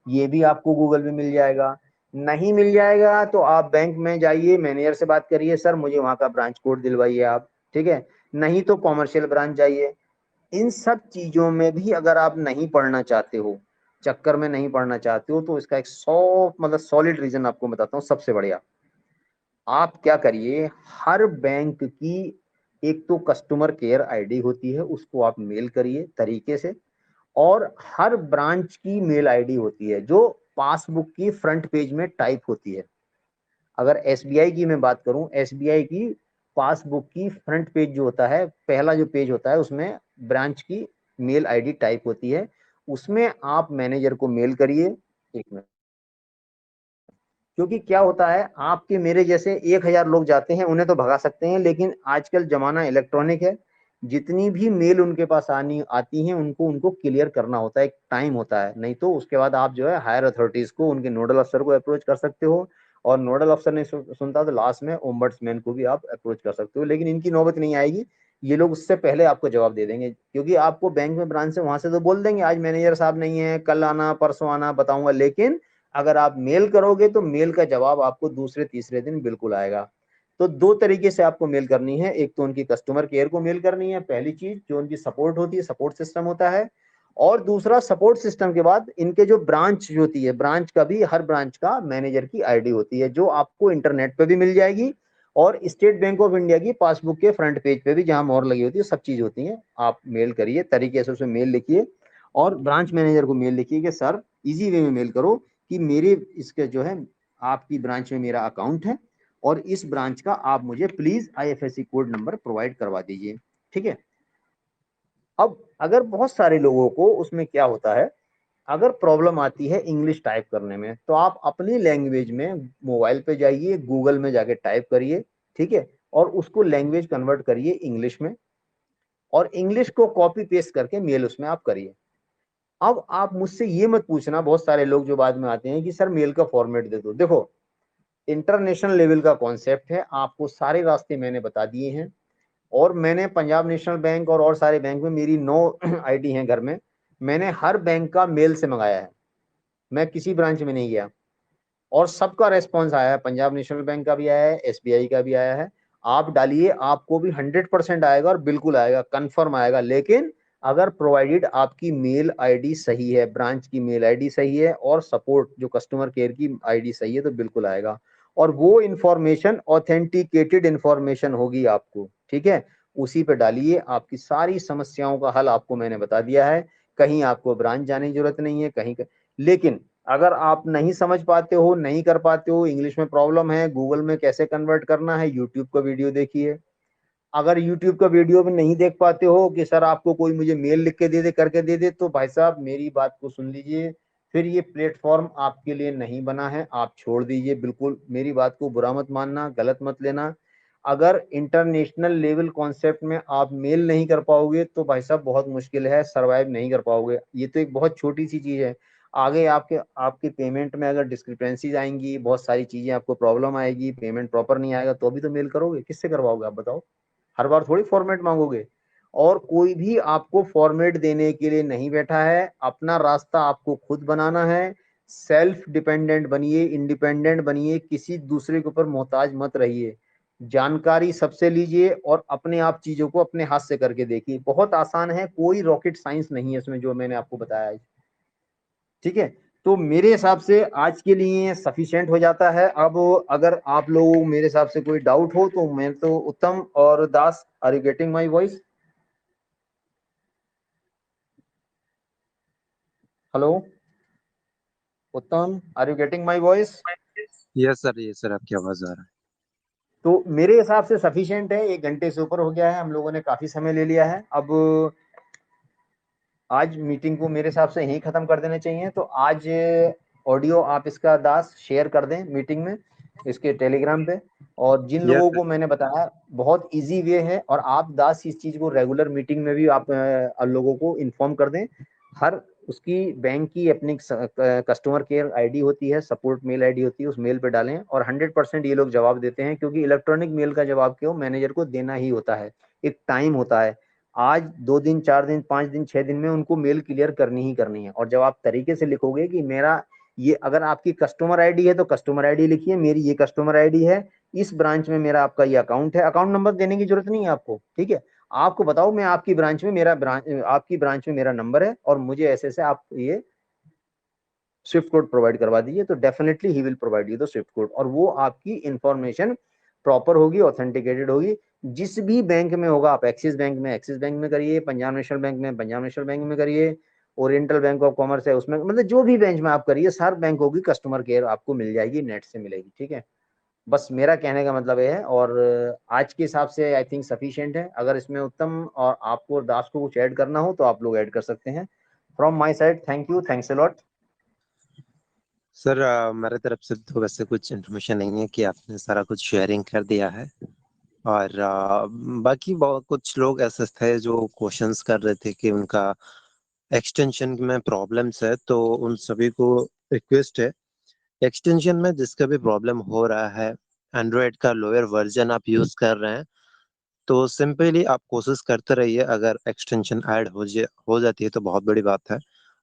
ये भी आपको गूगल पे मिल जाएगा। नहीं मिल जाएगा तो आप बैंक में जाइए, मैनेजर से बात करिए, सर मुझे वहां का ब्रांच कोड दिलवाइए आप, ठीक है। नहीं तो कॉमर्शियल ब्रांच जाइए। इन सब चीजों में भी अगर आप नहीं पढ़ना चाहते हो, चक्कर में नहीं पढ़ना चाहते हो, तो इसका एक मतलब सॉलिड रीजन आपको बताता हूँ, सबसे बढ़िया। आप क्या करिए, हर बैंक की एक तो कस्टमर केयर आईडी होती है, उसको आप मेल करिए तरीके से। और हर ब्रांच की मेल आईडी होती है जो पासबुक की फ्रंट पेज में टाइप होती है। अगर एसबीआई की मैं बात करूं, एसबीआई की पासबुक की फ्रंट पेज जो होता है, पहला जो पेज होता है, उसमें ब्रांच की मेल आईडी टाइप होती है। उसमें आप मैनेजर को मेल करिए। एक मिनट। क्योंकि क्या होता है, आपके मेरे जैसे 1000 लोग जाते हैं, उन्हें तो भगा सकते हैं, लेकिन आजकल जमाना इलेक्ट्रॉनिक है। जितनी भी मेल उनके पास आनी आती हैं, उनको उनको क्लियर करना होता है, एक टाइम होता है। नहीं तो उसके बाद आप जो है हायर अथॉरिटीज को, उनके नोडल अफसर को अप्रोच कर सकते हो। और नोडल अफसर नहीं सुनता तो लास्ट में ओम्बड्समैन को भी आप अप्रोच कर सकते हो, लेकिन इनकी नौबत नहीं आएगी। ये लोग उससे पहले आपको जवाब दे देंगे, क्योंकि आपको बैंक में ब्रांच से, वहां से तो बोल देंगे आज मैनेजर साहब नहीं है, कल आना, परसों आना, बताऊंगा। लेकिन अगर आप मेल करोगे तो मेल का जवाब आपको दूसरे तीसरे दिन बिल्कुल आएगा। तो दो तरीके से आपको मेल करनी है, एक तो उनकी कस्टमर केयर को मेल करनी है, पहली चीज जो उनकी सपोर्ट होती है, सपोर्ट सिस्टम होता है। और दूसरा, सपोर्ट सिस्टम के बाद इनके जो ब्रांच होती है, ब्रांच का भी, हर ब्रांच का मैनेजर की आईडी होती है, जो आपको इंटरनेट पे भी मिल जाएगी। और स्टेट बैंक ऑफ इंडिया की पासबुक के फ्रंट पेज पे भी, जहां मोहर लगी होती है, सब चीज होती है। आप मेल करिए तरीके से, उसमें मेल लिखिए और ब्रांच मैनेजर को मेल लिखिए कि सर, इजी वे में मेल करो कि मेरे इसके जो है, आपकी ब्रांच में मेरा अकाउंट है और इस ब्रांच का आप मुझे please IFSC code number provide करवा दीजिए, ठीक है। अब अगर बहुत सारे लोगों को उसमें क्या होता है, अगर प्रॉब्लम आती है इंग्लिश टाइप करने में, तो आप अपनी लैंग्वेज में मोबाइल पे जाइए, गूगल में जाके टाइप करिए, ठीक है। और उसको लैंग्वेज कन्वर्ट करिए इंग्लिश में, और इंग्लिश को कॉपी पेस्ट करके मेल उसमें आप करिए। अब आप मुझसे ये मत पूछना, बहुत सारे लोग जो बाद में आते हैं कि सर मेल का फॉर्मेट दे दो। देखो, इंटरनेशनल लेवल का कॉन्सेप्ट है, आपको सारे रास्ते मैंने बता दिए हैं। और मैंने पंजाब नेशनल बैंक और सारे बैंक में मेरी 9 आईडी हैं घर में, मैंने हर बैंक का मेल से मंगाया है, मैं किसी ब्रांच में नहीं गया। और सबका रेस्पॉन्स आया है, पंजाब नेशनल बैंक का भी आया है, एसबीआई का भी आया है। आप डालिए, आपको भी 100% आएगा, और बिल्कुल आएगा, कंफर्म आएगा। लेकिन अगर प्रोवाइडेड आपकी मेल आईडी सही है, ब्रांच की मेल आईडी सही है, और सपोर्ट जो कस्टमर केयर की आईडी सही है, तो बिल्कुल आएगा। और वो इंफॉर्मेशन ऑथेंटिकेटेड इंफॉर्मेशन होगी आपको, ठीक है। उसी पे डालिए, आपकी सारी समस्याओं का हल आपको मैंने बता दिया है। कहीं आपको ब्रांच जाने की जरूरत नहीं है, लेकिन अगर आप नहीं समझ पाते हो, नहीं कर पाते हो, इंग्लिश में प्रॉब्लम है, गूगल में कैसे कन्वर्ट करना है, यूट्यूब का वीडियो देखिए। अगर यूट्यूब का वीडियो में नहीं देख पाते हो कि सर आपको कोई मुझे मेल लिख के दे दे, करके दे दे, तो भाई साहब मेरी बात को सुन लीजिए, फिर ये प्लेटफॉर्म आपके लिए नहीं बना है, आप छोड़ दीजिए। बिल्कुल मेरी बात को बुरा मत मानना, गलत मत लेना। अगर इंटरनेशनल लेवल कॉन्सेप्ट में आप मेल नहीं कर पाओगे तो भाई साहब बहुत मुश्किल है, सरवाइव नहीं कर पाओगे। ये तो एक बहुत छोटी सी चीज है, आगे आपके आपके पेमेंट में अगर डिस्क्रिपेंसीज आएंगी, बहुत सारी चीजें आपको प्रॉब्लम आएगी, पेमेंट प्रॉपर नहीं आएगा तो भी तो मेल करोगे, किससे करवाओगे आप बताओ? हर बार थोड़ी फॉर्मेट मांगोगे। और कोई भी आपको फॉर्मेट देने के लिए नहीं बैठा है, अपना रास्ता आपको खुद बनाना है। सेल्फ डिपेंडेंट बनिए, इंडिपेंडेंट बनिए, किसी दूसरे के ऊपर मोहताज मत रहिए। जानकारी सबसे लीजिए और अपने आप चीजों को अपने हाथ से करके देखिए। बहुत आसान है, कोई रॉकेट साइंस नहीं है इसमें जो मैंने आपको बताया है। ठीक है, तो मेरे हिसाब से आज के लिए सफिशिएंट हो जाता है। अब अगर आप लोग मेरे हिसाब से कोई डाउट हो तो मैं तो उत्तम और Das, are you getting my voice? Hello Uttam, are you getting my voice? ये सर आपकी आवाज आ रहा है। तो मेरे हिसाब से सफिशिएंट है, 1 घंटे से ऊपर हो गया है, हम लोगों ने काफी समय ले लिया है। अब आज मीटिंग को मेरे हिसाब से यहीं खत्म कर देना चाहिए। तो आज ऑडियो आप इसका दास शेयर कर दें मीटिंग में, इसके टेलीग्राम पे। और जिन यस लोगों सर। को मैंने बताया बहुत इजी वे है, और आप दास इस चीज को रेगुलर मीटिंग में भी आप लोगों को इन्फॉर्म कर दें। हर उसकी बैंक की अपनी कस्टमर केयर आईडी होती है, सपोर्ट मेल आईडी होती है, उस मेल पे डालें और 100% ये लोग जवाब देते हैं, क्योंकि इलेक्ट्रॉनिक मेल का जवाब क्यों मैनेजर को देना ही होता है। एक टाइम होता है, आज 2 दिन 4 दिन 5 दिन 6 दिन में उनको मेल क्लियर करनी ही करनी है। और जब आप तरीके से लिखोगे कि मेरा ये, अगर आपकी कस्टमर आईडी है तो कस्टमर आईडी लिखिए, मेरी ये कस्टमर आईडी है, इस ब्रांच में मेरा आपका ये अकाउंट है। अकाउंट नंबर देने की जरूरत नहीं है आपको, ठीक है? आपको बताओ मैं आपकी ब्रांच में आपकी ब्रांच में मेरा नंबर है और मुझे ऐसे से आप ये स्विफ्ट कोड प्रोवाइड करवा दीजिए, तो definitely he will provide you the Swift code, और वो आपकी इंफॉर्मेशन प्रॉपर होगी, ऑथेंटिकेटेड होगी। जिस भी बैंक में होगा, आप एक्सिस बैंक में एक्सिस बैंक में करिए, पंजाब नेशनल बैंक में पंजाब नेशनल बैंक में करिए, ओरिएंटल बैंक ऑफ कॉमर्स है उसमें, मतलब जो भी बैंक में आप करिए, हर बैंकों की कस्टमर केयर आपको मिल जाएगी, नेट से मिलेगी। ठीक है, बस मेरा कहने का मतलब ये है। और आज के हिसाब से आई थिंक सफिशिएंट है। अगर इसमें उत्तम और आपको और दास को कुछ ऐड करना हो तो आप लोग ऐड कर सकते हैं। From my side thank you, thanks a lot. Sir मेरे तरफ से तो वैसे कुछ इन्फॉर्मेशन नहीं है कि आपने सारा कुछ शेयरिंग कर दिया है। और बाकी बहुत कुछ लोग ऐसे थे जो क्वेश्चंस कर रहे थे कि उनका एक्सटेंशन में प्रॉब्लम्स है, तो उन सभी को रिक्वेस्ट है, एक्सटेंशन में जिसका भी प्रॉब्लम हो रहा है, एंड्रॉयड का लोअर वर्जन आप यूज कर रहे हैं, तो सिंपली आप कोशिश करते रहिए। अगर एक्सटेंशन ऐड हो जाती है तो बहुत बड़ी बात है,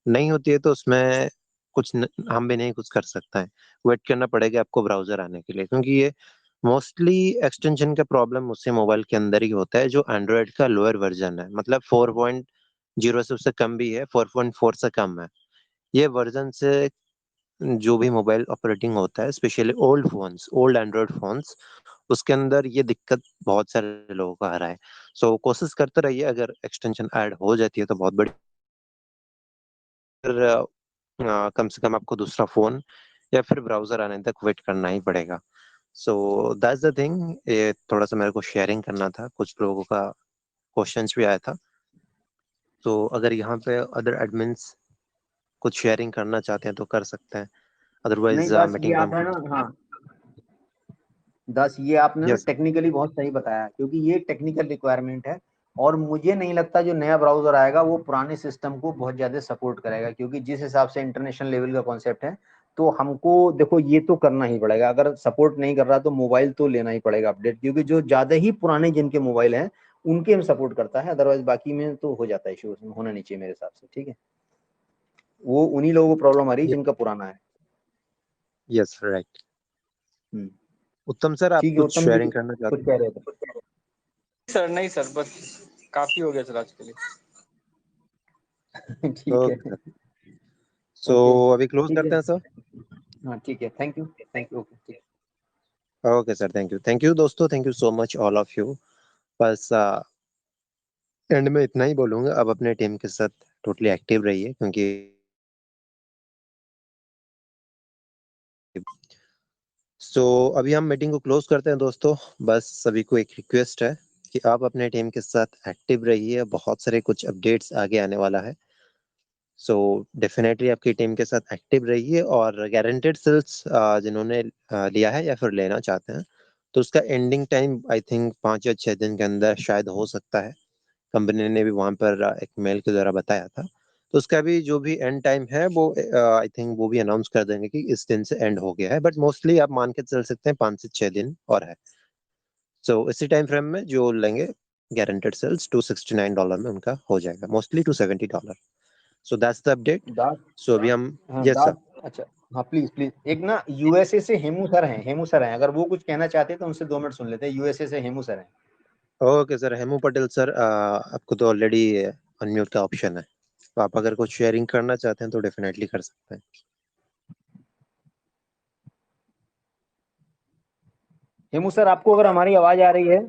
नहीं होती है तो उसमें हम भी नहीं कुछ कर सकते हैं। वेट करना पड़ेगा आपको ब्राउजर आने के लिए, क्योंकि ये मोस्टली एक्सटेंशन का प्रॉब्लम उसी मोबाइल के अंदर ही होता है जो एंड्रॉयड का लोअर वर्जन है, मतलब 4.0 से उससे कम भी है, 4.4 से कम है। ये वर्जन से जो भी मोबाइल ऑपरेटिंग होता है, specially old phones, old Android phones, उसके अंदर ये दिक्कत बहुत सारे लोगों को आ रहा है। सो कोशिश करते रहिए, अगर एक्सटेंशन ऐड हो जाती है तो बहुत बड़ी, फिर कम से कम आपको दूसरा फोन या फिर ब्राउजर आने तक वेट करना ही पड़ेगा। सो दैट्स द थिंग। ये थोड़ा सा मेरे को शेयरिंग करना था, कुछ लोगों का क्वेश्चंस भी आया था। तो अगर यहाँ पे अदर एडमिन्स कुछ शेयरिंग करना चाहते हैं तो कर सकते हैं, नहीं अदरवाइज दास, ये मीटिंग को हम आप है ना, close हाँ करते दास, ये आपने हैं। ना यस। टेक्निकली बहुत सही बताया, क्योंकि ये टेक्निकल रिक्वायरमेंट है। और मुझे नहीं लगता जो नया ब्राउजर आएगा वो पुराने सिस्टम को बहुत ज्यादा सपोर्ट करेगा, क्योंकि जिस हिसाब से इंटरनेशनल लेवल का कॉन्सेप्ट है, तो हमको देखो ये तो करना ही पड़ेगा। अगर सपोर्ट नहीं कर रहा तो मोबाइल तो लेना ही पड़ेगा अपडेट, क्योंकि जो ज्यादा ही पुराने जिनके मोबाइल हैं उनके में सपोर्ट करता है, अदरवाइज बाकी में तो हो जाता है इशू, उसमें होना नहीं चाहिए मेरे हिसाब से। ठीक है, वो उन्हीं लोगों को प्रॉब्लम आ रही है जिनका पुराना है। Yes right. हम्म, उत्तम सर, आप ठीक है। कुछ उत्तम जी शेयरिंग करना कुछ चाहते कह रहे थे? सर नहीं सर, बस काफी हो गया सर आज के लिए। हैं? ठीक है। Okay sir. सो ओके, अभी क्लोज ठीक है। करते हैं सर। हाँ ठीक है, thank you, thank you, okay. Okay sir, thank you दोस्तों, thank you so much all of you. बस एंड में इतना ही बोलूंगा, अब अपने टीम के साथ टोटली एक्टिव रहिए, क्योंकि अभी हम मीटिंग को क्लोज करते हैं दोस्तों। बस सभी को एक रिक्वेस्ट है कि आप अपने टीम के साथ एक्टिव रहिए, बहुत सारे कुछ अपडेट्स आगे आने वाला है। सो डेफिनेटली आपकी टीम के साथ एक्टिव रहिए, और गारंटेड सेल्स जिन्होंने लिया है या फिर लेना चाहते हैं, तो उसका एंडिंग टाइम आई थिंक 5 या 6 दिन के अंदर शायद हो सकता है। कंपनी ने भी वहां पर एक मेल के द्वारा बताया था, तो उसका भी जो भी एंड टाइम है वो आई थिंक वो भी अनाउंस कर देंगे कि इस दिन से एंड हो गया है, बट मोस्टली आप मान के चल सकते हैं 5 से 6 दिन और है। सो इसी टाइम फ्रेम में जो लेंगे गारंटेड सेल्स $269 में उनका हो जाएगा, mostly $270। So that's the update. Das, so अभी हम, हाँ यस सर। दास, अच्छा, हाँ प्लीज प्लीज, एक ना यूएसए से हेमू सर हैं, हेमू सर हैं, अगर वो कुछ कहना चाहते हैं तो उनसे 2 मिनट सुन लेते हैं। यूएसए से हेमू सर हैं। Okay sir, Hemu Patel sir, आपको तो ऑलरेडी अनम्यूट का ऑप्शन है, तो आप अगर कुछ शेयरिंग करना चाहते हैं तो डेफिनेटली कर सकते हैं। हेमू सर, आपको अगर हमारी आवाज आ रही है?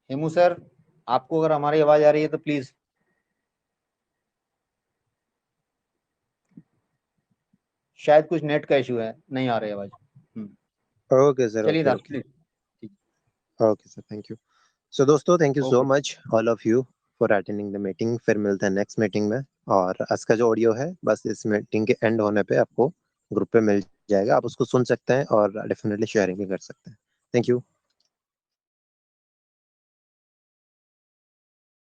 हेमू सर, आपको अगर हमारी आवाज आ रही है तो प्लीज। शायद कुछ नेट का इशू है, नहीं आ रही आवाज। ओके सर, चलिए okay Das okay. Please. Okay sir, thank you. So दोस्तों, thank you so okay. Much all of you for attending the meeting. फिर मिलते हैं नेक्स्ट मीटिंग में, और आज का जो ऑडियो है बस इस मीटिंग के एंड होने पे आपको ग्रुप पे मिल जाएगा, आप उसको सुन सकते हैं और डेफिनेटली शेयरिंग भी कर सकते हैं। Thank you.